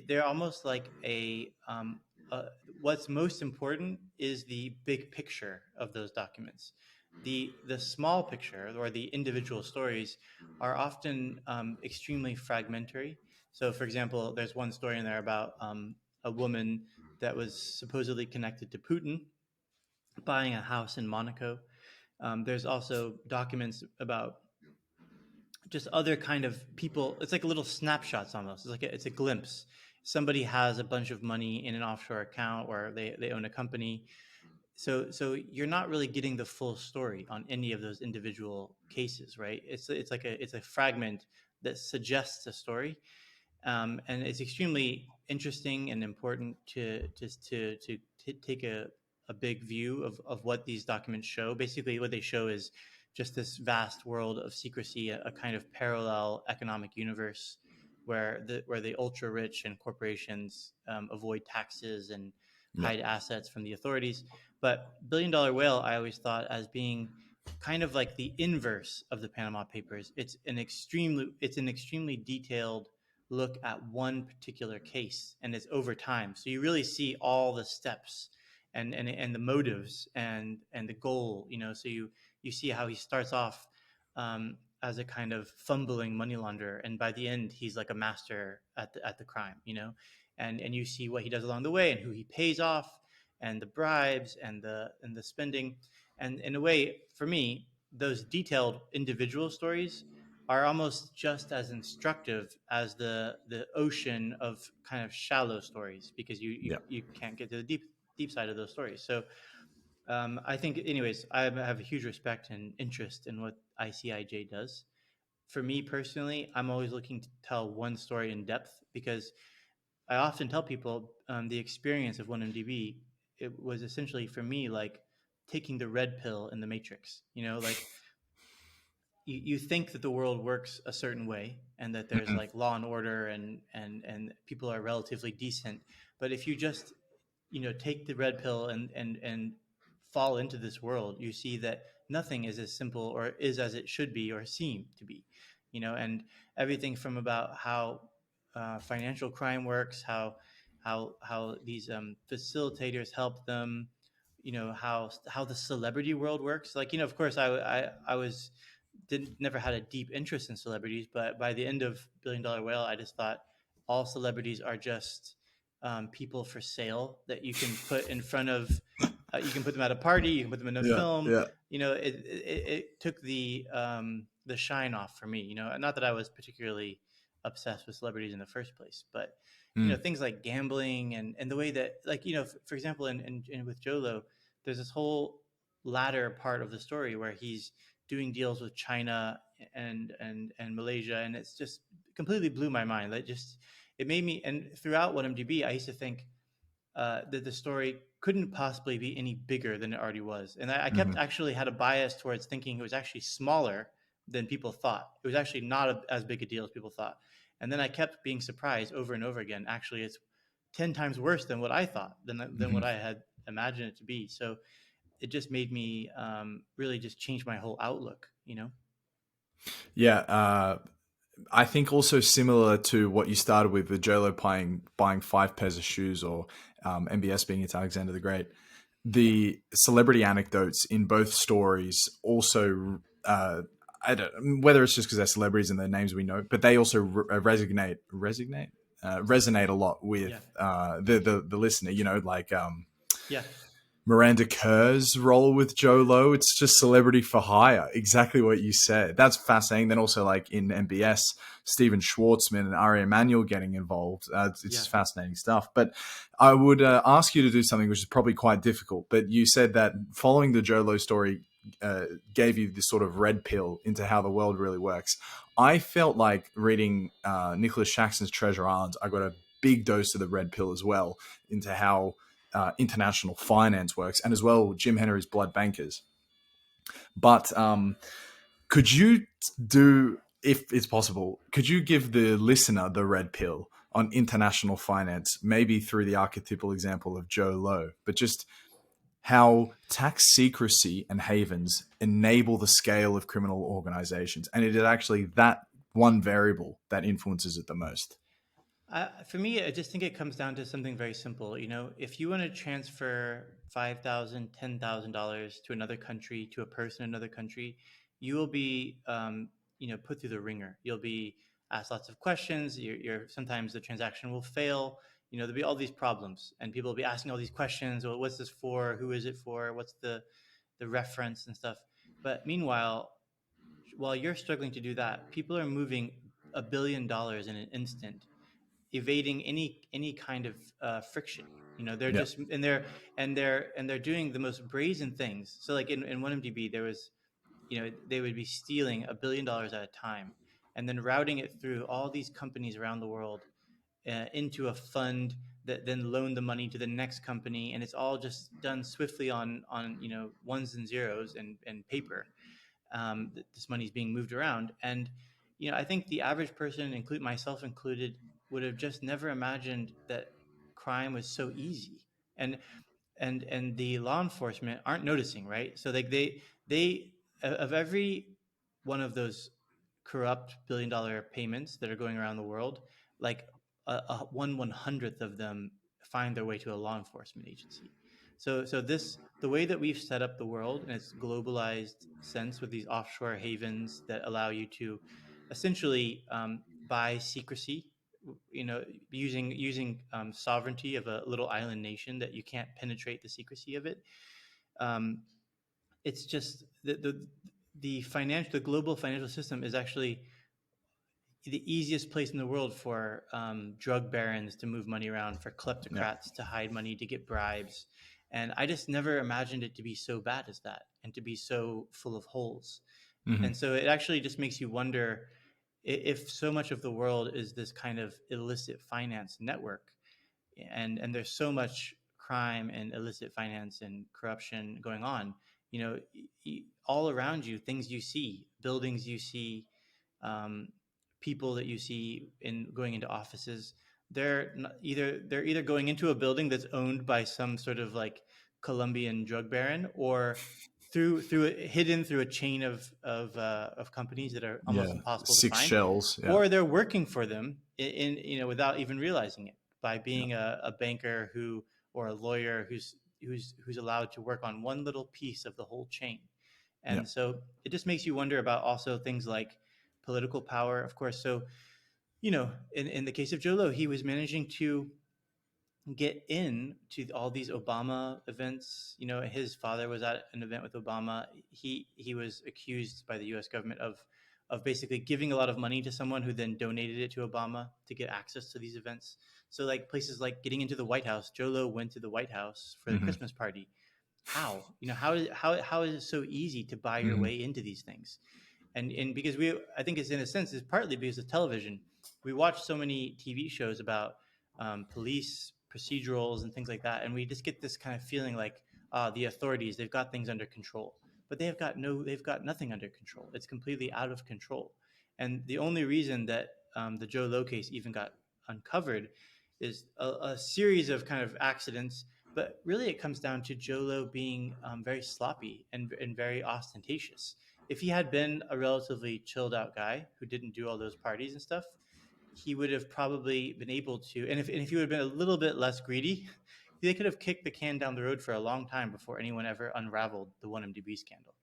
They're almost like uh, what's most important is the big picture of those documents. The small picture or the individual stories are often extremely fragmentary. So, for example, there's one story in there about a woman that was supposedly connected to Putin buying a house in Monaco. There's also documents about just other kind of people. It's like little snapshots almost. It's a glimpse. Somebody has a bunch of money in an offshore account, or they own a company. So you're not really getting the full story on any of those individual cases, right? It's a fragment that suggests a story, and it's extremely interesting and important to take a big view of what these documents show. Basically, what they show is just this vast world of secrecy, a kind of parallel economic universe where the ultra rich and corporations avoid taxes and Yeah. hide assets from the authorities. But Billion Dollar Whale, I always thought as being kind of like the inverse of the Panama Papers. It's an extremely detailed look at one particular case, and it's over time. So you really see all the steps and the motives and the goal. So you see how he starts off as a kind of fumbling money launderer, and by the end he's like a master at the crime. And you see what he does along the way and who he pays off and the bribes and the spending. And in a way, for me, those detailed individual stories are almost just as instructive as the ocean of kind of shallow stories, because Yeah. you can't get to the deep side of those stories. So I think, anyways, I have a huge respect and interest in what ICIJ does. For me personally, I'm always looking to tell one story in depth, because I often tell people the experience of 1MDB. It was essentially for me like taking the red pill in the Matrix. Like you think that the world works a certain way and that there's Mm-mm. like law and order and people are relatively decent, but if you just take the red pill and fall into this world, you see that nothing is as simple or is as it should be or seem to be. And everything from about how financial crime works, how these facilitators help them, how the celebrity world works. Like, of course, I was didn't never had a deep interest in celebrities, but by the end of Billion Dollar Whale, I just thought all celebrities are just people for sale that you can put in front of. You can put them at a party. You can put them in a Yeah. film. Yeah. It took the shine off for me. Not that I was particularly obsessed with celebrities in the first place, but Mm. things like gambling and the way that, like, for example, in with Jho Low, there's this whole latter part of the story where he's doing deals with China and Malaysia, and it's just completely blew my mind. It made me. And throughout 1MDB, I used to think that the story couldn't possibly be any bigger than it already was, and I kept Mhm. actually had a bias towards thinking it was actually smaller than people thought. It was actually not as big a deal as people thought, and then I kept being surprised over and over again. Actually, it's 10 times worse than what I thought, than Mhm. what I had imagined it to be. So it just made me really just change my whole outlook. Yeah. I think also similar to what you started with Jho Low buying 5 pairs of shoes, or MBS being its Alexander the Great. the celebrity anecdotes in both stories also, I don't, whether it's just because they're celebrities and their names we know, but they also resonate a lot with Yeah. the listener. You know, like Yeah. Miranda Kerr's role with Jho Low. It's just celebrity for hire. Exactly what you said. That's fascinating. Then also like in MBS, Steven Schwartzman and Ari Emanuel getting involved. It's Yeah. just fascinating stuff. But I would ask you to do something which is probably quite difficult. But you said that following the Jho Low story gave you this sort of red pill into how the world really works. I felt like reading Nicholas Shaxson's Treasure Island, I got a big dose of the red pill as well into how international finance works, and as well Jim Henry's Blood Bankers. But could you do, if it's possible, could you give the listener the red pill on international finance, maybe through the archetypal example of Jho Low, but just how tax secrecy and havens enable the scale of criminal organizations, and it is actually that one variable that influences it the most. For me, I just think it comes down to something very simple. You know, if you want to transfer $5,000, $10,000 to another country, to a person in another country, you will be, put through the ringer. You'll be asked lots of questions. Sometimes the transaction will fail. You know, there'll be all these problems, and people will be asking all these questions. Well, what's this for? Who is it for? What's the reference and stuff? But meanwhile, while you're struggling to do that, people are moving $1 billion in an instant, evading any kind of friction. You know, they're Yeah. just and they're doing the most brazen things. So like in 1MDB, there was, they would be stealing $1 billion at a time, and then routing it through all these companies around the world into a fund that then loaned the money to the next company, and it's all just done swiftly on ones and zeros and paper. This money is being moved around. And I think the average person, include myself included, would have just never imagined that crime was so easy. And the law enforcement aren't noticing, right? So like they of every one of those corrupt $1 billion payments that are going around the world, like a 1/100th of them find their way to a law enforcement agency. So this the way that we've set up the world in its globalized sense, with these offshore havens that allow you to essentially buy secrecy, using sovereignty of a little island nation that you can't penetrate the secrecy of it. Um, it's just the global financial system is actually the easiest place in the world for drug barons to move money around, for Yeah. kleptocrats to hide money, to get bribes. And I just never imagined it to be so bad as that, and to be so full of holes. Mm-hmm. And so it actually just makes you wonder, if so much of the world is this kind of illicit finance network, and there's so much crime and illicit finance and corruption going on, all around you, things you see, buildings you see, um, people that you see in going into offices, they're either going into a building that's owned by some sort of like Colombian drug baron, or hidden through a chain of companies that are almost Yeah. impossible to Six find, shells. Yeah. or they're working for them without even realizing it, by being a banker or a lawyer who's allowed to work on one little piece of the whole chain. Yeah. And so it just makes you wonder about also things like political power, of course. So, in the case of Jho Low, he was managing to get in to all these Obama events. His father was at an event with Obama. He was accused by the U.S. government of basically giving a lot of money to someone who then donated it to Obama to get access to these events. So like places like getting into the White House, Jho Low went to the White House for the Mm-hmm. Christmas party. How? How is it so easy to buy your Mm-hmm. way into these things? And because I think it's in a sense, it's partly because of television. We watch so many TV shows about police procedurals and things like that, and we just get this kind of feeling like, the authorities, they've got things under control, but they've got nothing under control. It's completely out of control. And the only reason that the Jho Low case even got uncovered is a series of kind of accidents. But really, it comes down to Jho Low being very sloppy and very ostentatious. If he had been a relatively chilled out guy who didn't do all those parties and stuff, he would have probably been able to. And if he would have been a little bit less greedy, they could have kicked the can down the road for a long time before anyone ever unraveled the 1MDB scandal.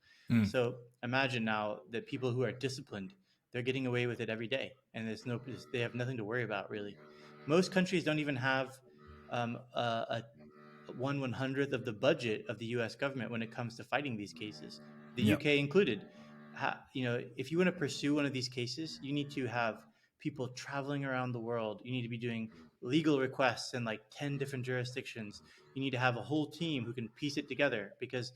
So imagine now that people who are disciplined, they're getting away with it every day, and they have nothing to worry about really. Most countries don't even have a 1/100th of the budget of the U.S. government when it comes to fighting these cases, the Yep. UK included. If you want to pursue one of these cases, you need to have people traveling around the world. You need to be doing legal requests in like 10 different jurisdictions. You need to have a whole team who can piece it together, because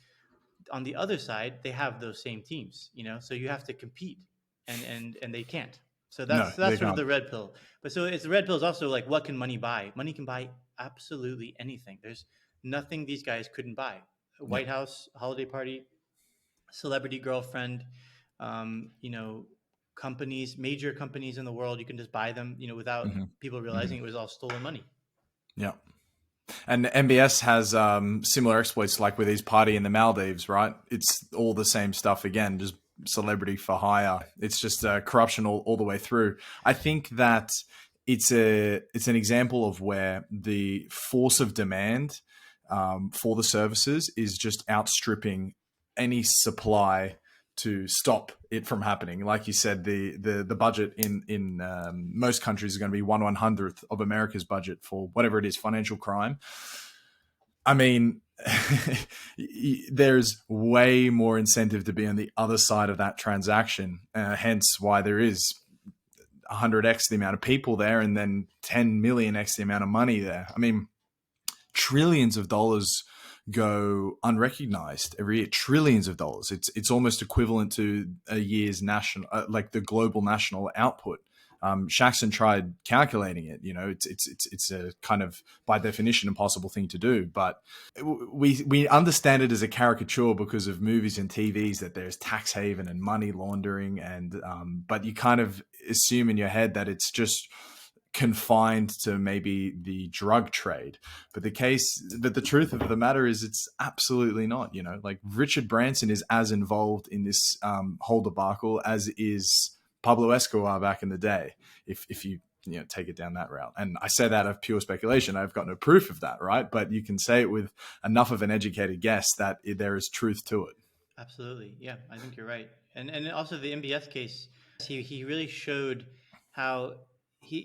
on the other side, they have those same teams, so you have to compete, and they can't. So No, that's they sort of can't. the red pill. But so it's the red pill is also like, what can money buy? Money can buy absolutely anything. There's nothing these guys couldn't buy. A Yep. White House, holiday party, celebrity girlfriend, companies, major companies in the world, you can just buy them, without people realizing it was all stolen money. Yep. And MBS has similar exploits, like with his party in the Maldives, right? It's all the same stuff again, just celebrity for hire. It's just corruption all the way through. I think that it's an example of where the force of demand for the services is just outstripping any supply to stop it from happening. Like you said, the budget in most countries is going to be 1/100th of America's budget for whatever it is, financial crime. I mean, there's way more incentive to be on the other side of that transaction. Hence why there is 100x the amount of people there, and then 10 millionx the amount of money there. I mean, trillions of dollars go unrecognized every year. Trillions of dollars. It's almost equivalent to a year's national, like the global national output. Shaxson tried calculating it. It's a kind of by definition impossible thing to do. But we understand it as a caricature because of movies and TVs that there's tax haven and money laundering, and but you kind of assume in your head that it's just confined to maybe the drug trade. But the truth of the matter is it's absolutely not. Like Richard Branson is as involved in this whole debacle as is Pablo Escobar back in the day, if you take it down that route. And I say that of pure speculation. I've got no proof of that, right? But you can say it with enough of an educated guess that there is truth to it. Absolutely. Yeah, I think you're right. And also the MBS case, he really showed how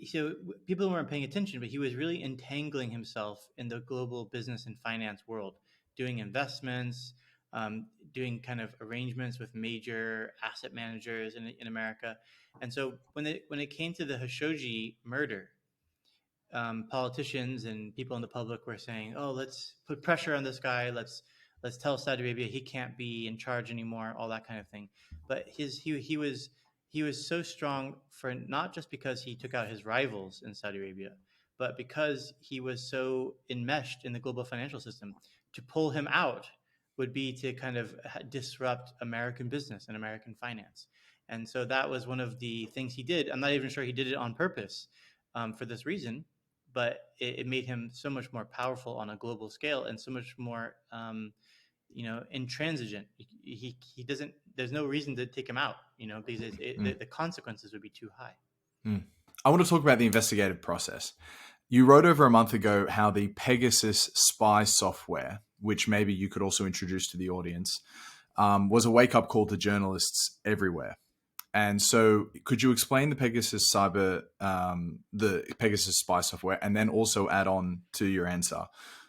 so people weren't paying attention, but he was really entangling himself in the global business and finance world, doing investments, doing kind of arrangements with major asset managers in America. And so when it came to the Khashoggi murder, politicians and people in the public were saying, "Oh, let's put pressure on this guy. Let's tell Saudi Arabia he can't be in charge anymore." All that kind of thing. But he was so strong for not just because he took out his rivals in Saudi Arabia, but because he was so enmeshed in the global financial system. To pull him out would be to kind of disrupt American business and American finance. And so that was one of the things he did. I'm not even sure he did it on purpose, for this reason, but it made him so much more powerful on a global scale and so much more, intransigent. He doesn't. There's no reason to take him out, because the consequences would be too high. I want to talk about the investigative process. You wrote over a month ago how the Pegasus spy software, which maybe you could also introduce to the audience, was a wake-up call to journalists everywhere. And so, could you explain the Pegasus spy software, and then also add on to your answer,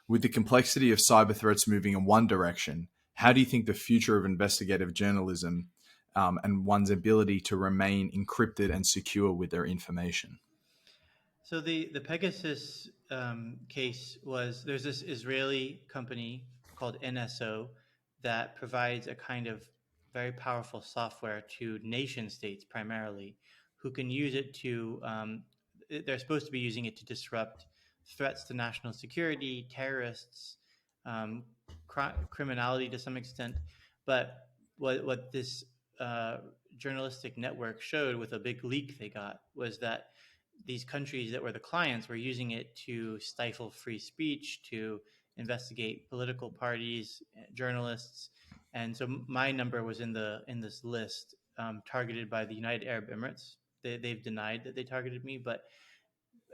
with the complexity of cyber threats moving in one direction, how do you think the future of investigative journalism and one's ability to remain encrypted and secure with their information? So the Pegasus case was, there's this Israeli company called NSO that provides a kind of very powerful software to nation states primarily, who can use it to, they're supposed to be using it to disrupt threats to national security, terrorists, um, criminality to some extent. But what this journalistic network showed with a big leak they got was that these countries that were the clients were using it to stifle free speech, to investigate political parties, journalists. And so my number was in this list, targeted by the United Arab Emirates. They've denied that they targeted me, but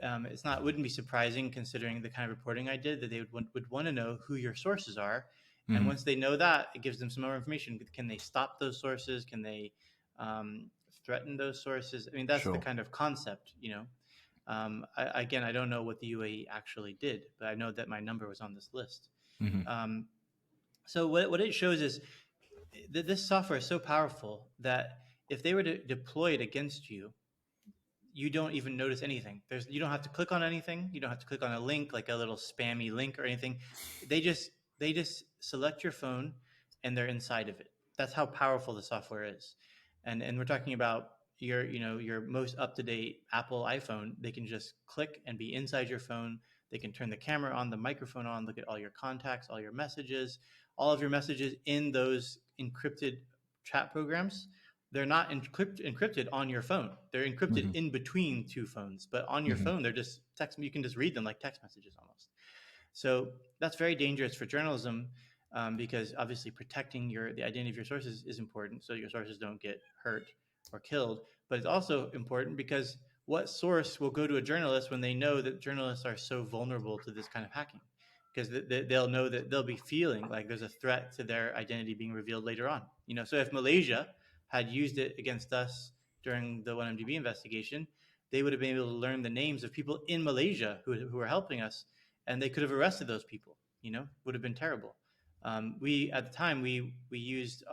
wouldn't be surprising considering the kind of reporting I did that they would want to know who your sources are. And Mm-hmm. once they know that, it gives them some more information. Can they stop those sources? Can they threaten those sources? I mean, that's the Sure. kind of concept, you know. Again, I don't know what the UAE actually did, but I know that my number was on this list. Mm-hmm. So what it shows is that this software is so powerful that if they were to deploy it against you, you don't even notice anything. You don't have to click on anything. You don't have to click on a link, like a little spammy link or anything. They just select your phone and they're inside of it. That's how powerful the software is. And we're talking about your most up to date Apple iPhone. They can just click and be inside your phone. They can turn the camera on, the microphone on, look at all your contacts, all your messages, all of your messages in those encrypted chat programs. They're not encrypted on your phone. They're encrypted Mm-hmm. in between two phones, but on your Mm-hmm. phone, they're just text. You can just read them like text messages almost. So that's very dangerous for journalism, because obviously protecting the identity of your sources is important, so your sources don't get hurt or killed. But it's also important because what source will go to a journalist when they know that journalists are so vulnerable to this kind of hacking? Because they'll know that they'll be feeling like there's a threat to their identity being revealed later on. So if Malaysia had used it against us during the 1MDB investigation, they would have been able to learn the names of people in Malaysia who were helping us, and they could have arrested those people. Would have been terrible. We at the time we used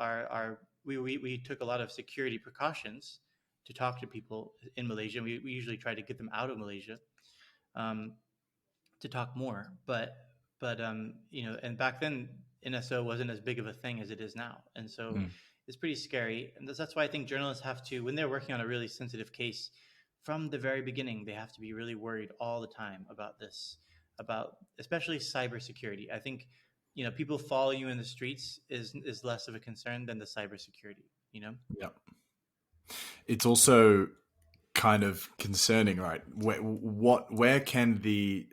we took a lot of security precautions to talk to people in Malaysia. We usually try to get them out of Malaysia, um, to talk more, but and back then NSO wasn't as big of a thing as it is now, and so Mm. it's pretty scary. And that's why I think journalists have to, when they're working on a really sensitive case, from the very beginning, they have to be really worried all the time about this, about especially cybersecurity. I think people following you in the streets is less of a concern than the cybersecurity. Yeah. It's also kind of concerning, right? Where can the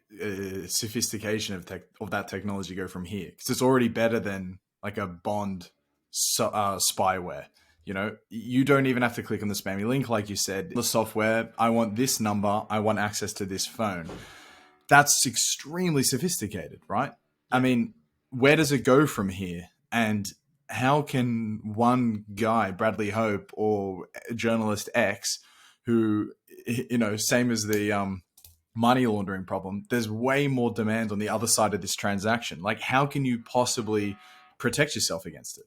sophistication of that technology go from here? Because it's already better than like a Bond spyware. You don't even have to click on the spammy link, like you said. The software, I want this number, I want access to this phone. That's extremely sophisticated, right? I Yeah. mean, where does it go from here? And how can one guy, Bradley Hope, or journalist X, who, same as the money laundering problem, there's way more demand on the other side of this transaction. Like, how can you possibly protect yourself against it?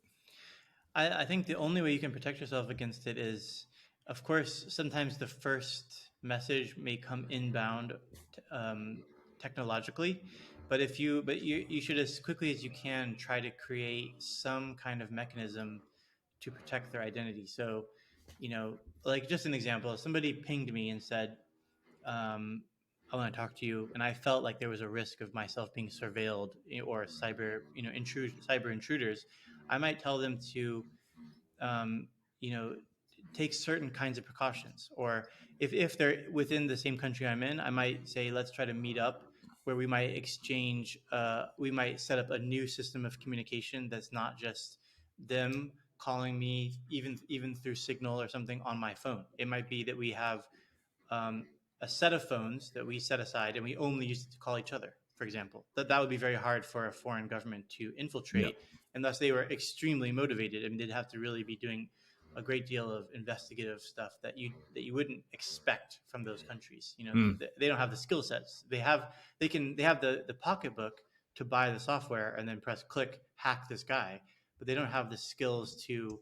I think the only way you can protect yourself against it is, of course, sometimes the first message may come inbound, technologically, but you should, as quickly as you can, try to create some kind of mechanism to protect their identity. So, like just an example, if somebody pinged me and said, I want to talk to you, and I felt like there was a risk of myself being surveilled, or cyber intruders, I might tell them to, um, you know, take certain kinds of precautions. Or if they're within the same country I'm in, I might say, let's try to meet up where we might exchange, we might set up a new system of communication that's not just them calling me, even through Signal or something on my phone. It might be that we have, um, a set of phones that we set aside and we only use it to call each other, for example. That would be very hard for a foreign government to Yeah. infiltrate unless they were extremely motivated. I mean, they'd have to really be doing a great deal of investigative stuff that you wouldn't expect from those countries. Mm. They don't have the skill sets. They have the pocketbook to buy the software and then press click, hack this guy, but they don't have the skills to,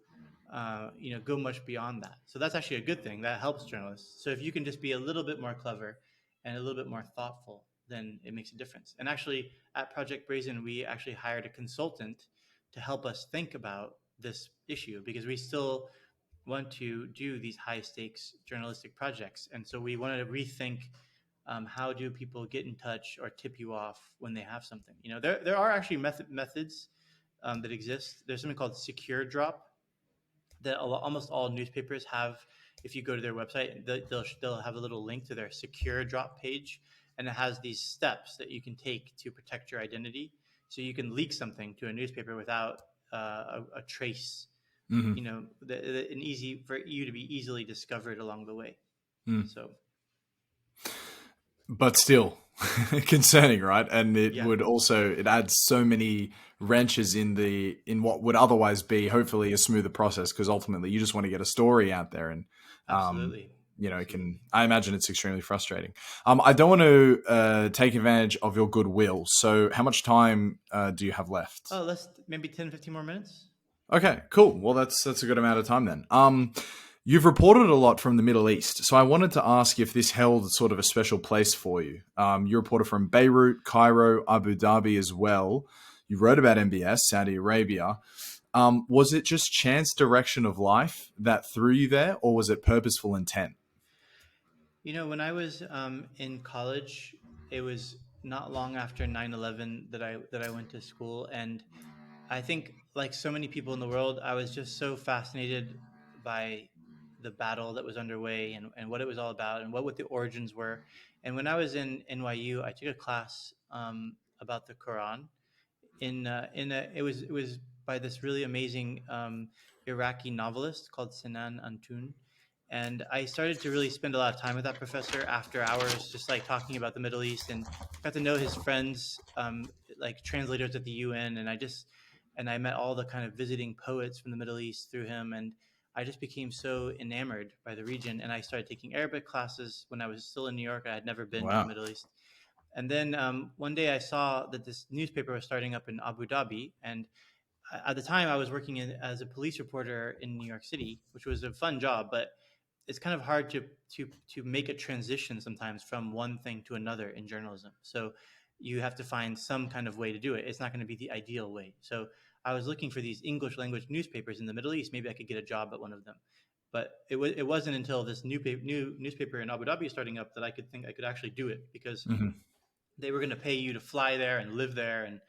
go much beyond that. So that's actually a good thing. That helps journalists. So if you can just be a little bit more clever and a little bit more thoughtful, then it makes a difference. And actually, at Project Brazen, we actually hired a consultant to help us think about this issue, because we still want to do these high stakes journalistic projects. And so we wanted to rethink, how do people get in touch or tip you off when they have something. There are actually methods, that exist. There's something called Secure Drop that almost all newspapers have. If you go to their website, they'll have a little link to their Secure Drop page, and it has these steps that you can take to protect your identity. So you can leak something to a newspaper without, a trace. Hmm. And easy for you to be easily discovered along the way. Mm. So but still concerning, right? And it Yeah, would also it adds so many wrenches in what would otherwise be hopefully a smoother process, because ultimately you just want to get a story out there, and um, absolutely, it absolutely. can. I imagine it's extremely frustrating. I don't want to take advantage of your goodwill. So, how much time do you have left? Oh, let's maybe 10, 15 more minutes. Okay, cool. Well, that's a good amount of time then. You've reported a lot from the Middle East, so I wanted to ask if this held sort of a special place for you. You reported from Beirut, Cairo, Abu Dhabi as well. You wrote about MBS, Saudi Arabia. Was it just chance direction of life that threw you there, or was it purposeful intent? When I was in college, it was not long after 9/11 that I went to school, and I think, like so many people in the world, I was just so fascinated by the battle that was underway, and what it was all about, and what the origins were. And when I was in NYU, I took a class about the Quran, it was by this really amazing Iraqi novelist called Sinan Antun. And I started to really spend a lot of time with that professor after hours, just like talking about the Middle East, and got to know his friends, like translators at the UN. And I met all the kind of visiting poets from the Middle East through him. And I just became so enamored by the region. And I started taking Arabic classes when I was still in New York. I had never been to the Wow. Middle East. And then one day I saw that this newspaper was starting up in Abu Dhabi. And at the time, I was working as a police reporter in New York City, which was a fun job, but it's kind of hard to make a transition sometimes from one thing to another in journalism. So you have to find some kind of way to do it. It's not going to be the ideal way. So I was looking for these English language newspapers in the Middle East. Maybe I could get a job at one of them. But it wasn't until this new newspaper in Abu Dhabi starting up that I could think I could actually do it, because Hmm. they were going to pay you to fly there and live there. And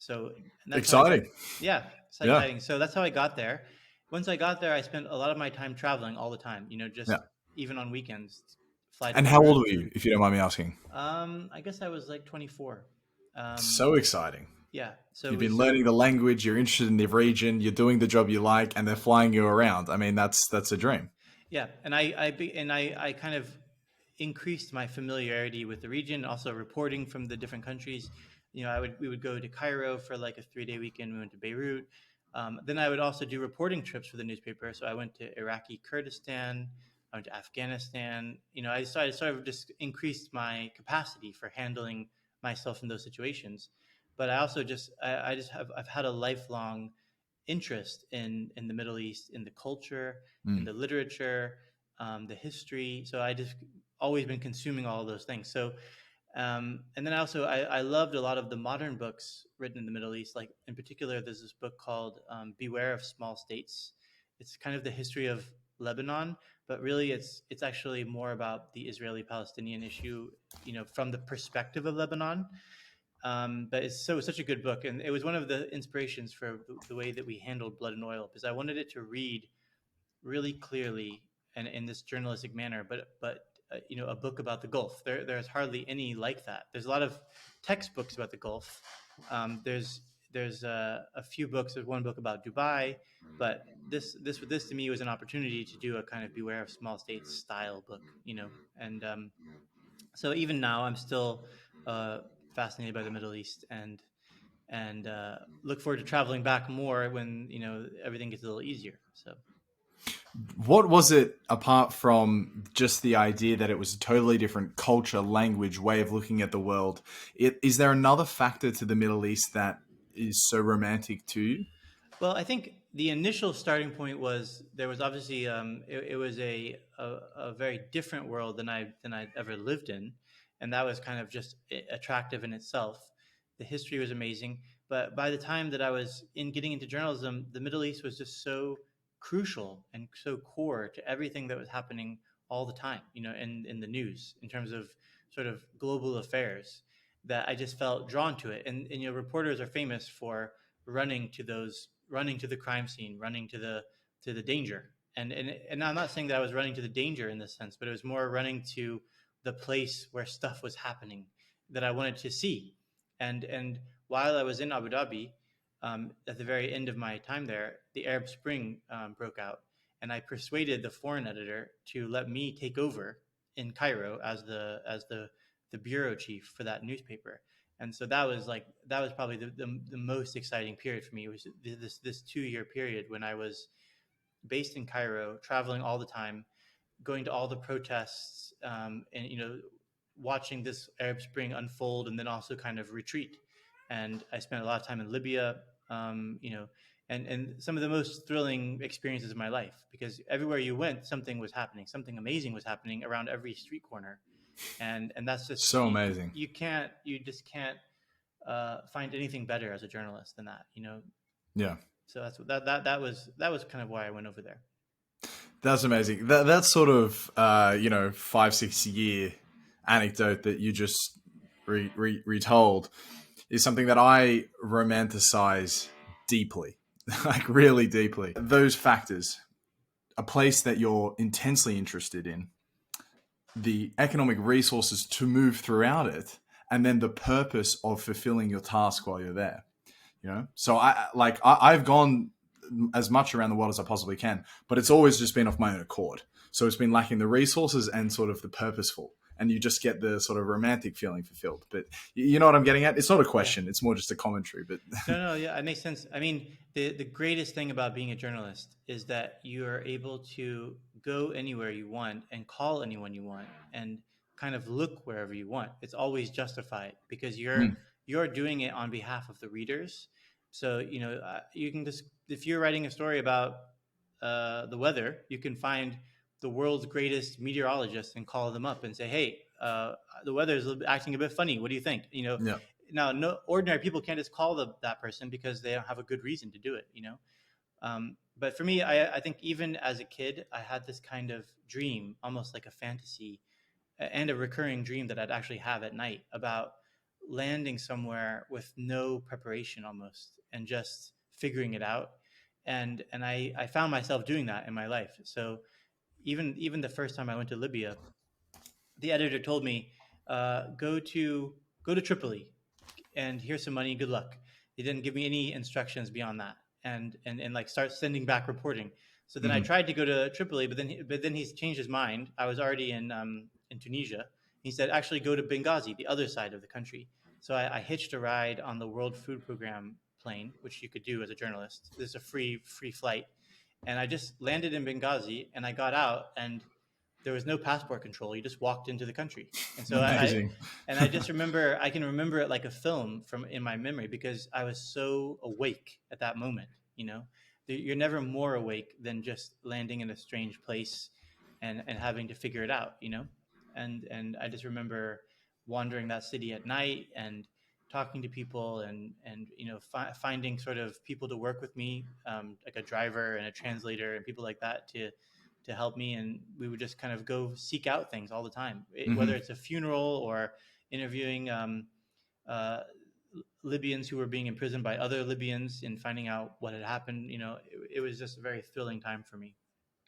that's how I got. Exciting. Yeah, it's Yeah. exciting. So that's how I got there. Once I got there, I spent a lot of my time traveling all the time. Yeah. Just even on weekends, fly to And how old Beirut. were you, if you don't mind me asking? I guess I was like 24. Um, So exciting. yeah. So You've we been so learning the language, you're interested in the region, you're doing the job you like, and they're flying you around. I mean, that's a dream. Yeah, I kind of increased my familiarity with the region, also reporting from the different countries. We would go to Cairo for like a 3-day weekend. We went to Beirut. Then I would also do reporting trips for the newspaper. So I went to Iraqi Kurdistan. I went to Afghanistan. I sort of just increased my capacity for handling myself in those situations. But I also I just have I've had a lifelong interest in the Middle East, in the culture, in Mm. the literature, the history. So I just always been consuming all of those things. So and then also I loved a lot of the modern books written in the Middle East. Like in particular, there's this book called "Beware of Small States." It's kind of the history of Lebanon, but really it's actually more about the Israeli-Palestinian issue, from the perspective of Lebanon. But it's such a good book, and it was one of the inspirations for the way that we handled Blood and Oil, because I wanted it to read really clearly and in this journalistic manner. But a book about the Gulf, there's hardly any like that. There's a lot of textbooks about the Gulf. There's a few books. There's one book about Dubai, but this to me was an opportunity to do a kind of Beware of Small States style book, and so even now I'm still uh, fascinated by the Middle East, and look forward to traveling back more when everything gets a little easier. So What was it apart from just the idea that it was a totally different culture, language, way of looking at the world? Is there another factor to the Middle East that is so romantic to you? well, I think the initial starting point was there was obviously it was a very different world than I'd ever lived in, and that was kind of just attractive in itself. The history was amazing, but by the time that I was in getting into journalism, the Middle East was just so crucial and so core to everything that was happening all the time, in the news in terms of sort of global affairs, that I just felt drawn to it. And reporters are famous for running to the crime scene, running to the danger. And I'm not saying that I was running to the danger in this sense, but it was more running to the place where stuff was happening that I wanted to see. And while I was in Abu Dhabi, at the very end of my time there, the Arab Spring broke out, and I persuaded the foreign editor to let me take over in Cairo as the the bureau chief for that newspaper. And so that was probably the most exciting period for me. It was this 2 year period when I was based in Cairo, traveling all the time, going to all the protests, and watching this Arab Spring unfold, and then also kind of retreat. And I spent a lot of time in Libya, and some of the most thrilling experiences of my life, because everywhere you went, something was happening, something amazing was happening around every street corner, and that's just So amazing. you just can't find anything better as a journalist than that, Yeah. So that was kind of why I went over there. That's amazing. That sort of 5-6 year anecdote that you just retold is something that I romanticize deeply, like really deeply. Those factors, a place that you're intensely interested in, the economic resources to move throughout it, and then the purpose of fulfilling your task while you're there. So I've gone as much around the world as I possibly can, but it's always just been off my own accord. So it's been lacking the resources and sort of the purposeful, and you just get the sort of romantic feeling fulfilled. But you know what I'm getting at? It's not a question. It's more just a commentary. But no, yeah, it makes sense. I mean, the greatest thing about being a journalist is that you are able to go anywhere you want and call anyone you want and kind of look wherever you want. It's always justified because you're doing it on behalf of the readers. So you can just, if you're writing a story about the weather, you can find the world's greatest meteorologist and call them up and say, "Hey, the weather is acting a bit funny. What do you think?" yeah. Now, no ordinary people can't just call that person because they don't have a good reason to do it. But for me, I think even as a kid, I had this kind of dream, almost like a fantasy, and a recurring dream that I'd actually have at night about landing somewhere with no preparation almost and just figuring it out. And I found myself doing that in my life. So even the first time I went to Libya, the editor told me, go to Tripoli and here's some money. Good luck. He didn't give me any instructions beyond that, and like start sending back reporting. So then I tried to go to Tripoli, but then he's changed his mind. I was already in Tunisia. He said, actually go to Benghazi, the other side of the country. So I hitched a ride on the World Food Program plane, which you could do as a journalist. This is a free flight, and I just landed in Benghazi, and I got out, and there was no passport control. You just walked into the country. And so Amazing. I just remember, I can remember it like a film from in my memory because I was so awake at that moment. You're never more awake than just landing in a strange place and having to figure it out, and I just remember wandering that city at night and talking to people and finding sort of people to work with me, like a driver and a translator and people like that to help me, and we would just kind of go seek out things all the time, whether it's a funeral or interviewing Libyans who were being imprisoned by other Libyans and finding out what had happened. It was just a very thrilling time for me.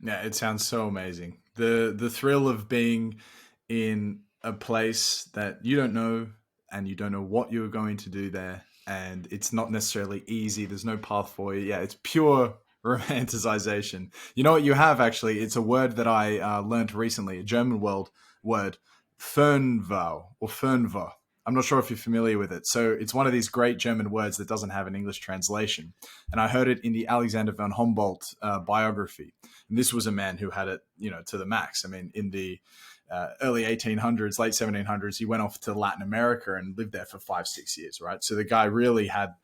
Yeah, it sounds so amazing. The thrill of being in a place that you don't know and you don't know what you're going to do there, and it's not necessarily easy. There's no path for you. Yeah, it's pure romanticization. You know what you have actually? It's a word that I learned recently, a German word, Fernweh or Fernweh. I'm not sure if you're familiar with it. So it's one of these great German words that doesn't have an English translation. And I heard it in the Alexander von Humboldt biography. And this was a man who had it, to the max. I mean, in the early 1800s, late 1700s, he went off to Latin America and lived there for 5-6 years, right? So the guy really had,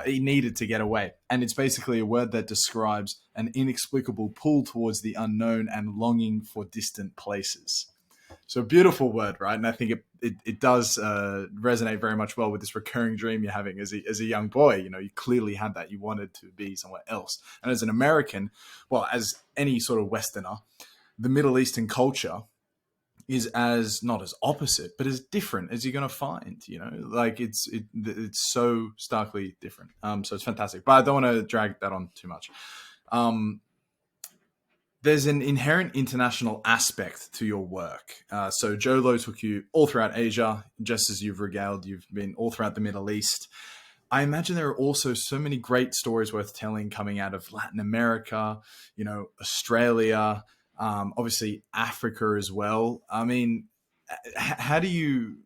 he needed to get away. And it's basically a word that describes an inexplicable pull towards the unknown and longing for distant places. So a beautiful word, right? And I think it does resonate very much well with this recurring dream you're having as a young boy. You clearly had that. You wanted to be somewhere else. And as an American, well, as any sort of Westerner, the Middle Eastern culture is as not as opposite, but as different as you're going to find. Like it's so starkly different. So it's fantastic. But I don't want to drag that on too much. There's an inherent international aspect to your work. So Jho Low took you all throughout Asia, just as you've regaled, you've been all throughout the Middle East. I imagine there are also so many great stories worth telling coming out of Latin America, Australia, obviously Africa as well. I mean, how do you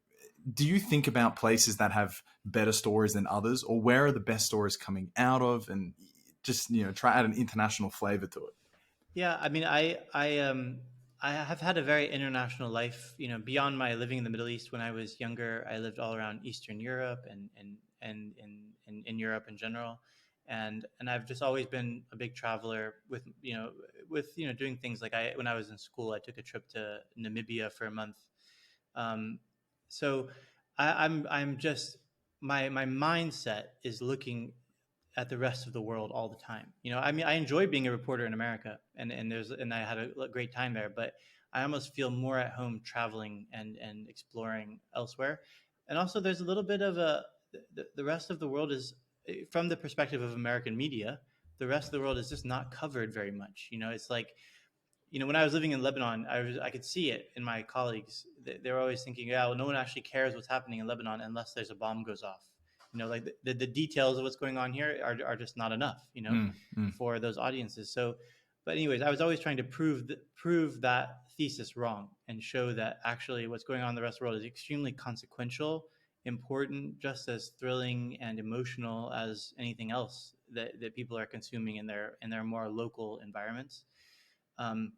do you think about places that have better stories than others, or where are the best stories coming out of, and just try add an international flavor to it? Yeah, I mean, I have had a very international life. You know, beyond my living in the Middle East when I was younger, I lived all around Eastern Europe and in Europe in general, and I've just always been a big traveler with doing things like when I was in school, I took a trip to Namibia for a month. Um, so I'm just my mindset is looking at the rest of the world all the time. You know, I mean, I enjoy being a reporter in America, and I had a great time there. But I almost feel more at home traveling and exploring elsewhere. And also, there's a little bit of the rest of the world is from the perspective of American media. The rest of the world is just not covered very much. You know, it's like when I was living in Lebanon, I could see it in my colleagues. They're always thinking, yeah, well, no one actually cares what's happening in Lebanon unless there's a bomb goes off. You know, like the details of what's going on here are just not enough, Mm, mm, for those audiences. So, but anyways, I was always trying to prove that thesis wrong and show that actually what's going on in the rest of the world is extremely consequential, important, just as thrilling and emotional as anything else that people are consuming in their more local environments. Um,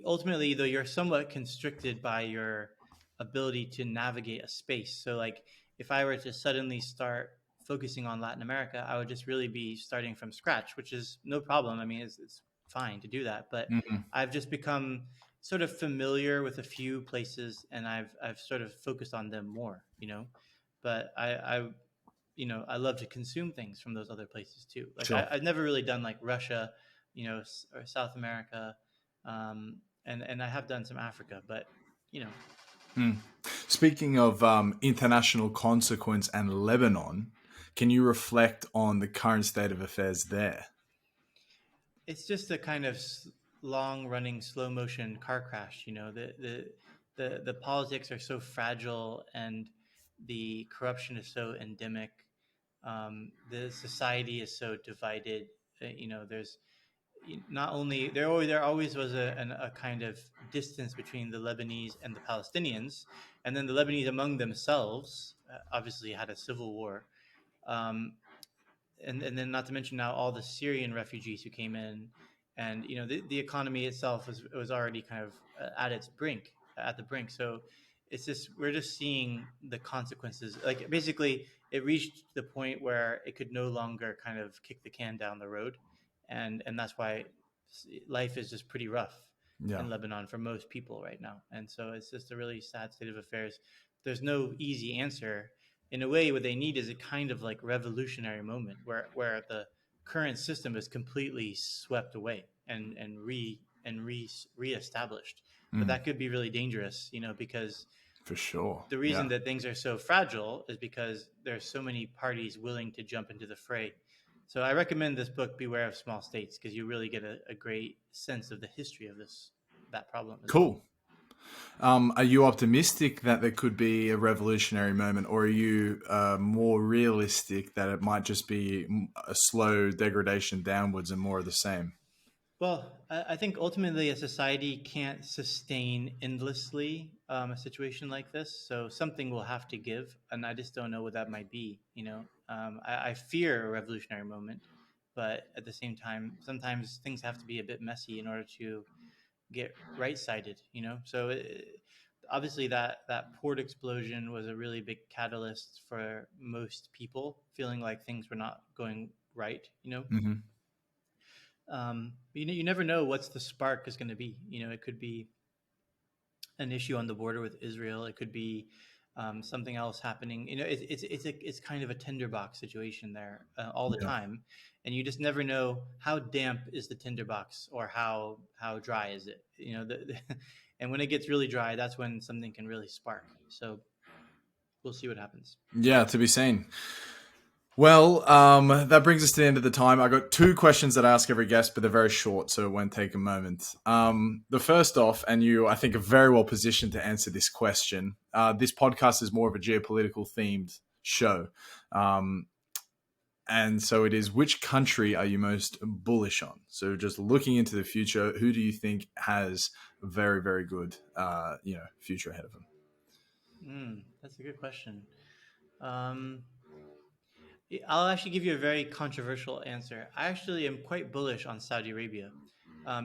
Ultimately, though, you're somewhat constricted by your ability to navigate a space. So, like, if I were to suddenly start focusing on Latin America, I would just really be starting from scratch, which is no problem. I mean, it's fine to do that, but mm. I've just become sort of familiar with a few places, and I've sort of focused on them more. But I love to consume things from those other places too. Like Sure. I've never really done like Russia, or South America, and I have done some Africa, but you know, Mm. Speaking of international consequence and Lebanon, can you reflect on the current state of affairs there? it's just a kind of long running slow motion car crash. The politics are so fragile and the corruption is so endemic. The society is so divided. There's not only there always was a kind of distance between the Lebanese and the Palestinians, and then the Lebanese among themselves obviously had a civil war, um, and then not to mention now all the Syrian refugees who came in, and the economy itself was already kind of at the brink. So it's just we're just seeing the consequences. Like basically, it reached the point where it could no longer kind of kick the can down the road, and that's why life is just pretty rough Yeah, in Lebanon for most people right now. And so it's just a really sad state of affairs. There's no easy answer. In a way, what they need is a kind of like revolutionary moment where the current system is completely swept away and reestablished. But mm, that could be really dangerous, because for sure. the Yeah. reason that things are so fragile is because there's so many parties willing to jump into the fray. So I recommend this book, Beware of Small States, because you really get a great sense of the history of that problem as well. Cool. Are you optimistic that there could be a revolutionary moment, or are you more realistic that it might just be a slow degradation downwards and more of the same? Well, I think ultimately a society can't sustain endlessly a situation like this. So something will have to give, and I just don't know what that might be. I fear a revolutionary moment, but at the same time, sometimes things have to be a bit messy in order to get right-sided. So obviously that port explosion was a really big catalyst for most people feeling like things were not going right. Hmm. You never know what's the spark is going to be. It could be an issue on the border with Israel. It could be something else happening. It's kind of a tinderbox situation there all the Yeah. time, and you just never know how damp is the tinderbox or how dry is it. And when it gets really dry, that's when something can really spark. So we'll see what happens. Yeah, to be seen. Well, that brings us to the end of the time. I got two questions that I ask every guest, but they're very short, so it won't take a moment. The first off, and you, I think, are very well positioned to answer this question. This podcast is more of a geopolitical themed show. Um, and so it is, which country are you most bullish on? So just looking into the future, who do you think has a very, very good, future ahead of them? That's a good question. Um, I'll actually give you a very controversial answer. I actually am quite bullish on Saudi Arabia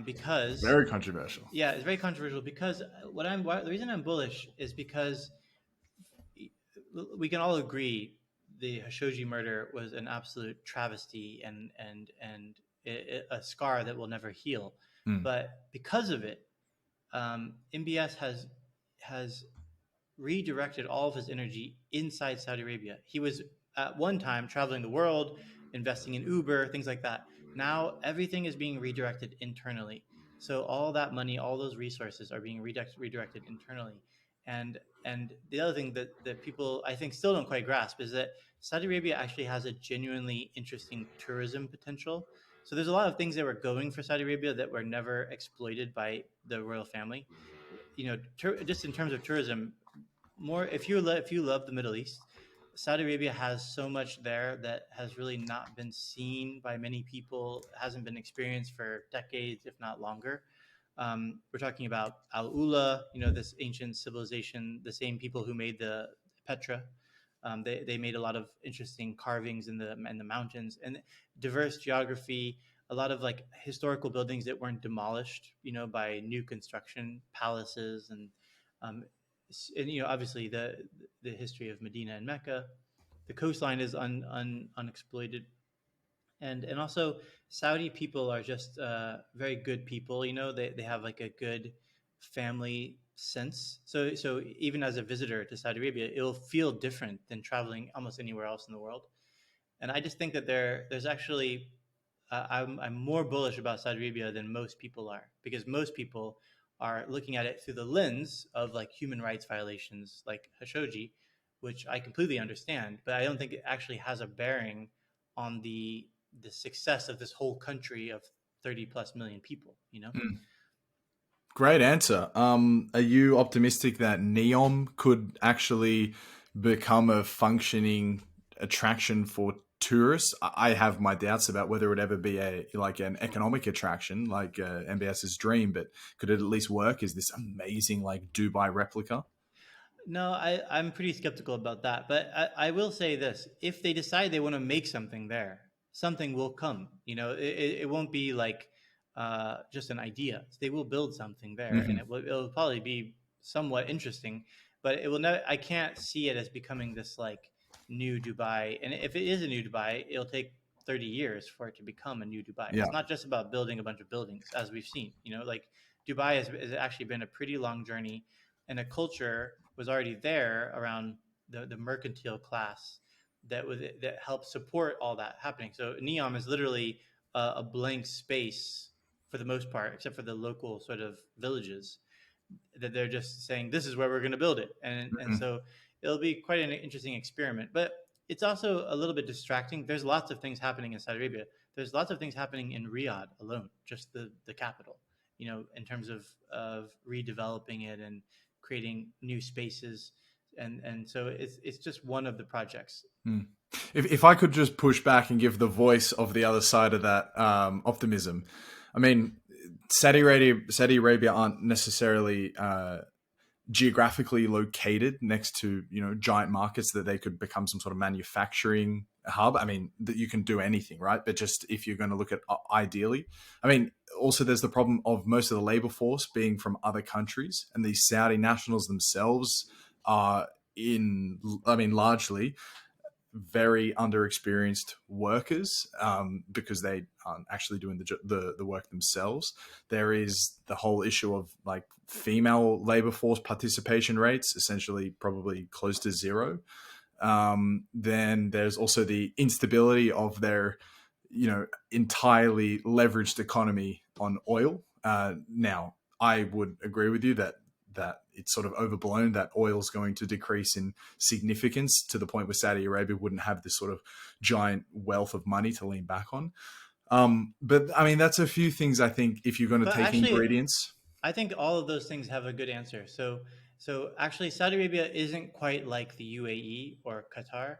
because, Very controversial. yeah, it's very controversial because the reason I'm bullish is because we can all agree the Khashoggi murder was an absolute travesty and a scar that will never heal. Mm. But because of it, MBS has redirected all of his energy inside Saudi Arabia. He was at one time traveling the world, investing in Uber, things like that. Now everything is being redirected internally. So all that money, all those resources are being redirected internally. And the other thing that people I think still don't quite grasp is that Saudi Arabia actually has a genuinely interesting tourism potential. So there's a lot of things that were going for Saudi Arabia that were never exploited by the royal family. Just in terms of tourism, more if you love the Middle East, Saudi Arabia has so much there that has really not been seen by many people, hasn't been experienced for decades, if not longer. We're talking about Al Ula, this ancient civilization, the same people who made the Petra. They made a lot of interesting carvings in the mountains and diverse geography. A lot of like historical buildings that weren't demolished, by new construction, palaces, um, and obviously the history of Medina and Mecca. The coastline is unexploited, and also Saudi people are just very good people. They have like a good family sense. So even as a visitor to Saudi Arabia, it'll feel different than traveling almost anywhere else in the world. And I just think that there's actually I'm more bullish about Saudi Arabia than most people are, because most people are looking at it through the lens of like human rights violations like Khashoggi, which I completely understand, but I don't think it actually has a bearing on the success of this whole country of 30 plus million people. Mm. Great answer. Are you optimistic that Neom could actually become a functioning attraction for tourists? I have my doubts about whether it would ever be an economic attraction like MBS's dream, but could it at least work? Is this amazing like Dubai replica? No, I'm pretty skeptical about that. But I will say this: if they decide they want to make something there, something will come. It won't be like just an idea. They will build something there, and Hmm. it'll probably be somewhat interesting. But it will never. I can't see it as becoming this like new Dubai. And if it is a new Dubai, it'll take 30 years for it to become a new Dubai. Yeah. It's not just about building a bunch of buildings, as we've seen. Like Dubai has actually been a pretty long journey, and a culture was already there around the mercantile class that helped support all that happening. So Neom is literally a blank space for the most part, except for the local sort of villages that they're just saying this is where we're going to build it, and Mhm. so it'll be quite an interesting experiment. But it's also a little bit distracting. There's lots of things happening in Saudi Arabia. There's lots of things happening in Riyadh alone, just the capital. In terms of redeveloping it and creating new spaces, and so it's just one of the projects. Mm. If I could just push back and give the voice of the other side of that optimism, I mean, Saudi Arabia aren't necessarily geographically located next to giant markets that they could become some sort of manufacturing hub. I mean, that you can do anything, right? But just if you're going to look at ideally, I mean, also there's the problem of most of the labor force being from other countries, and these Saudi nationals themselves are I mean, largely very underexperienced workers because they aren't actually doing the work themselves. There is the whole issue of like female labor force participation rates, essentially probably close to zero. Then there's also the instability of their entirely leveraged economy on oil. Now, I would agree with you that it's sort of overblown that oil is going to decrease in significance to the point where Saudi Arabia wouldn't have this sort of giant wealth of money to lean back on. But I mean, that's a few things I think if you're going to But take actually, ingredients. I think all of those things have a good answer. So actually, Saudi Arabia isn't quite like the UAE or Qatar,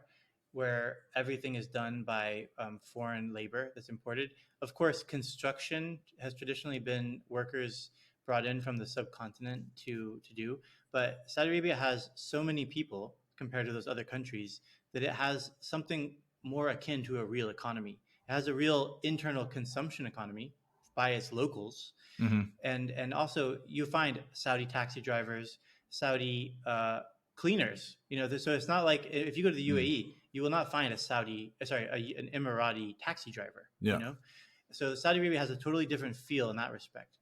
where everything is done by foreign labor that's imported. Of course, construction has traditionally been workers brought in from the subcontinent to do. But Saudi Arabia has so many people compared to those other countries that it has something more akin to a real economy. It has a real internal consumption economy by its locals, and also you find Saudi taxi drivers, Saudi cleaners. So it's not like if you go to the UAE, you will not find an Emirati taxi driver. Yeah. So Saudi Arabia has a totally different feel in that respect.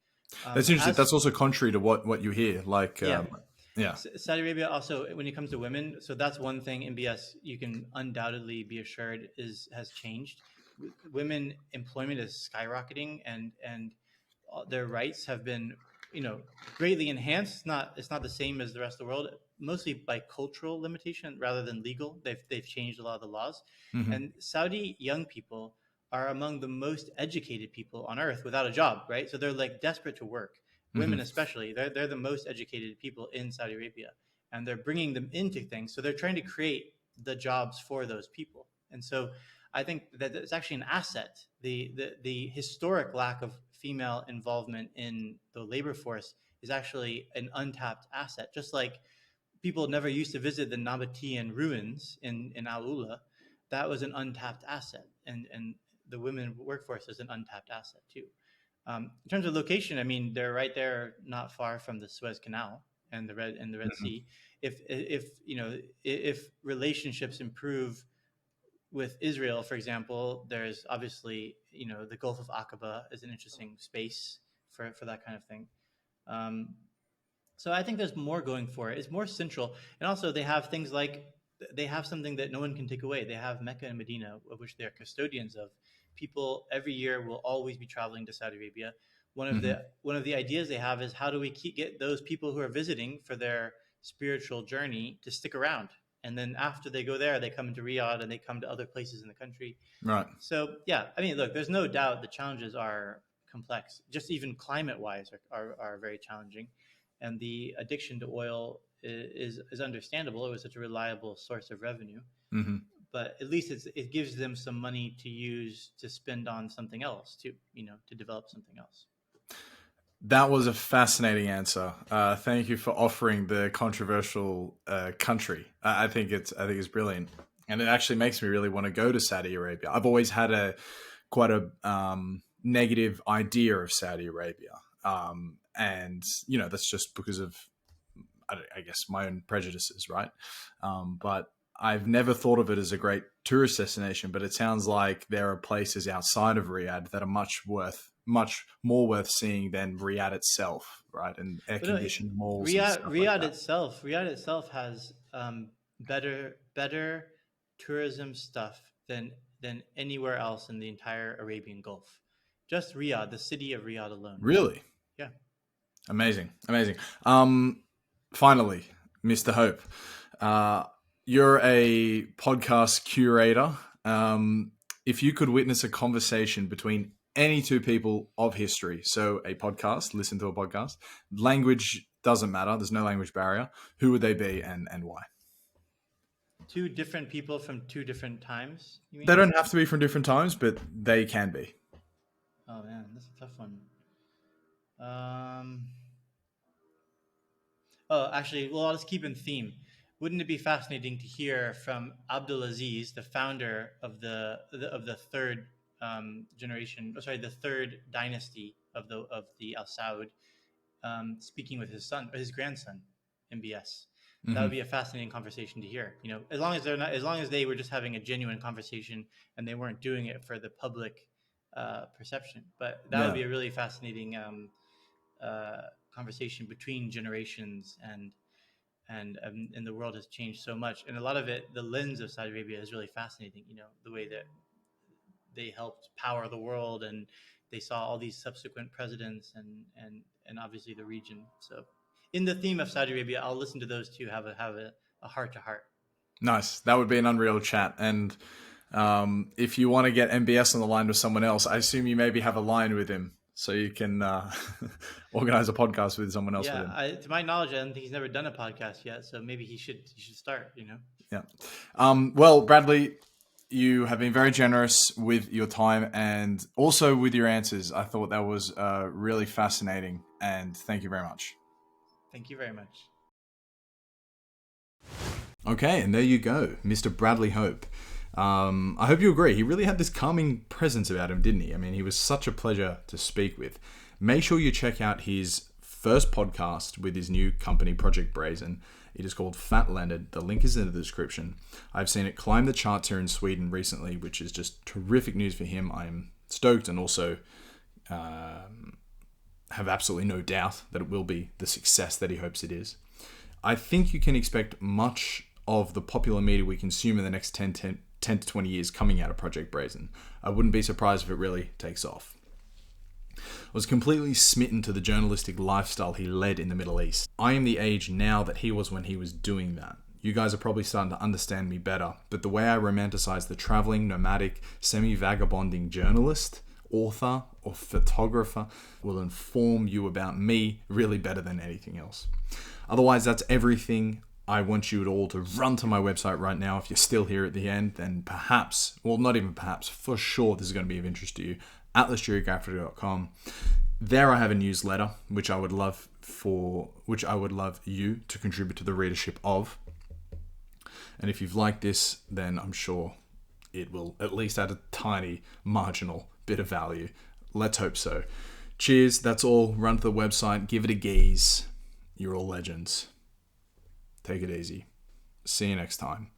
That's interesting. That's also contrary to what you hear. Like, yeah. Saudi Arabia also, when it comes to women, so that's one thing MBS you can undoubtedly be assured has changed. Women employment is skyrocketing, and their rights have been, greatly enhanced. It's not the same as the rest of the world, mostly by cultural limitation rather than legal. They've changed a lot of the laws, and Saudi young people are among the most educated people on earth without a job, right? So they're like desperate to work. Women especially, they're the most educated people in Saudi Arabia, and they're bringing them into things. So they're trying to create the jobs for those people, and so I think that it's actually an asset. The historic lack of female involvement in the labor force is actually an untapped asset. Just like people never used to visit the Nabatean ruins in Al Ula, that was an untapped asset, and the women workforce is an untapped asset too. In terms of location, I mean, they're right there, not far from the Suez Canal and the Red Sea. If relationships improve with Israel, for example, there's obviously, the Gulf of Aqaba is an interesting space for that kind of thing. So I think there's more going for it. It's more central. And also they have things like, they have something that no one can take away. They have Mecca and Medina, of which they're custodians of. People every year will always be traveling to Saudi Arabia. One of the ideas they have is, how do we get those people who are visiting for their spiritual journey to stick around? And then after they go there, they come into Riyadh and they come to other places in the country. Right. So, yeah, I mean, look, there's no doubt the challenges are complex. Just even climate-wise are very challenging. And the addiction to oil is understandable. It was such a reliable source of revenue. But at least it gives them some money to use to spend on something else, to develop something else. That was a fascinating answer. Thank you for offering the controversial country. I think it's brilliant, and it actually makes me really want to go to Saudi Arabia. I've always had quite a negative idea of Saudi Arabia, and that's just because of, I guess, my own prejudices, right? But I've never thought of it as a great tourist destination. But it sounds like there are places outside of Riyadh that are much more worth seeing than Riyadh itself, right? And air-conditioned malls. Riyadh itself has better tourism stuff than anywhere else in the entire Arabian Gulf. Just Riyadh, the city of Riyadh alone. Really? Yeah. Amazing. Finally, Mr. Hope, you're a podcast curator. If you could witness a conversation between any two people of history, so a podcast, listen to a podcast, language doesn't matter, there's no language barrier, who would they be and why? Two different people from two different times, you mean? They don't have to be from different times, but they can be. Oh man, that's a tough one. Actually, well, I'll just keep in theme. Wouldn't it be fascinating to hear from Abdulaziz, the founder of the third generation, the third dynasty of the Al Saud, speaking with his grandson, MBS. That would be a fascinating conversation to hear. As long as they were just having a genuine conversation and they weren't doing it for the public perception. But that would be a really fascinating conversation between generations, and the world has changed so much. And a lot of it, the lens of Saudi Arabia is really fascinating. The way that they helped power the world, and they saw all these subsequent presidents and obviously the region. So in the theme of Saudi Arabia, I'll listen to those two, have a heart to heart. Nice. That would be an unreal chat. And if you want to get MBS on the line with someone else, I assume you maybe have a line with him, so you can organize a podcast with someone else. Yeah, with him. To my knowledge, I don't think he's never done a podcast yet, so maybe he should start. Yeah. Well, Bradley, You have been very generous with your time and also with your answers. I thought that was really fascinating, and thank you very much. Thank you very much. Okay, and there you go, Mr. Bradley Hope. I hope you agree. He really had this calming presence about him, didn't he? I mean, he was such a pleasure to speak with. Make sure you check out his first podcast with his new company, Project Brazen. It is called Fat Leonard. The link is in the description. I've seen it climb the charts here in Sweden recently, which is just terrific news for him. I am stoked and also have absolutely no doubt that it will be the success that he hopes it is. I think you can expect much of the popular media we consume in the next 10 to 20 years coming out of Project Brazen. I wouldn't be surprised if it really takes off. I was completely smitten to the journalistic lifestyle he led in the Middle East. I am the age now that he was when he was doing that. You guys are probably starting to understand me better, but the way I romanticize the traveling, nomadic, semi-vagabonding journalist, author, or photographer will inform you about me really better than anything else. Otherwise, that's everything. I want you all to run to my website right now. If you're still here at the end, then perhaps, well, not even perhaps, for sure this is going to be of interest to you. atlasgeographic.com. There I have a newsletter, which I would love you to contribute to the readership of. And if you've liked this, then I'm sure it will at least add a tiny marginal bit of value. Let's hope so. Cheers. That's all. Run to the website. Give it a gaze. You're all legends. Take it easy. See you next time.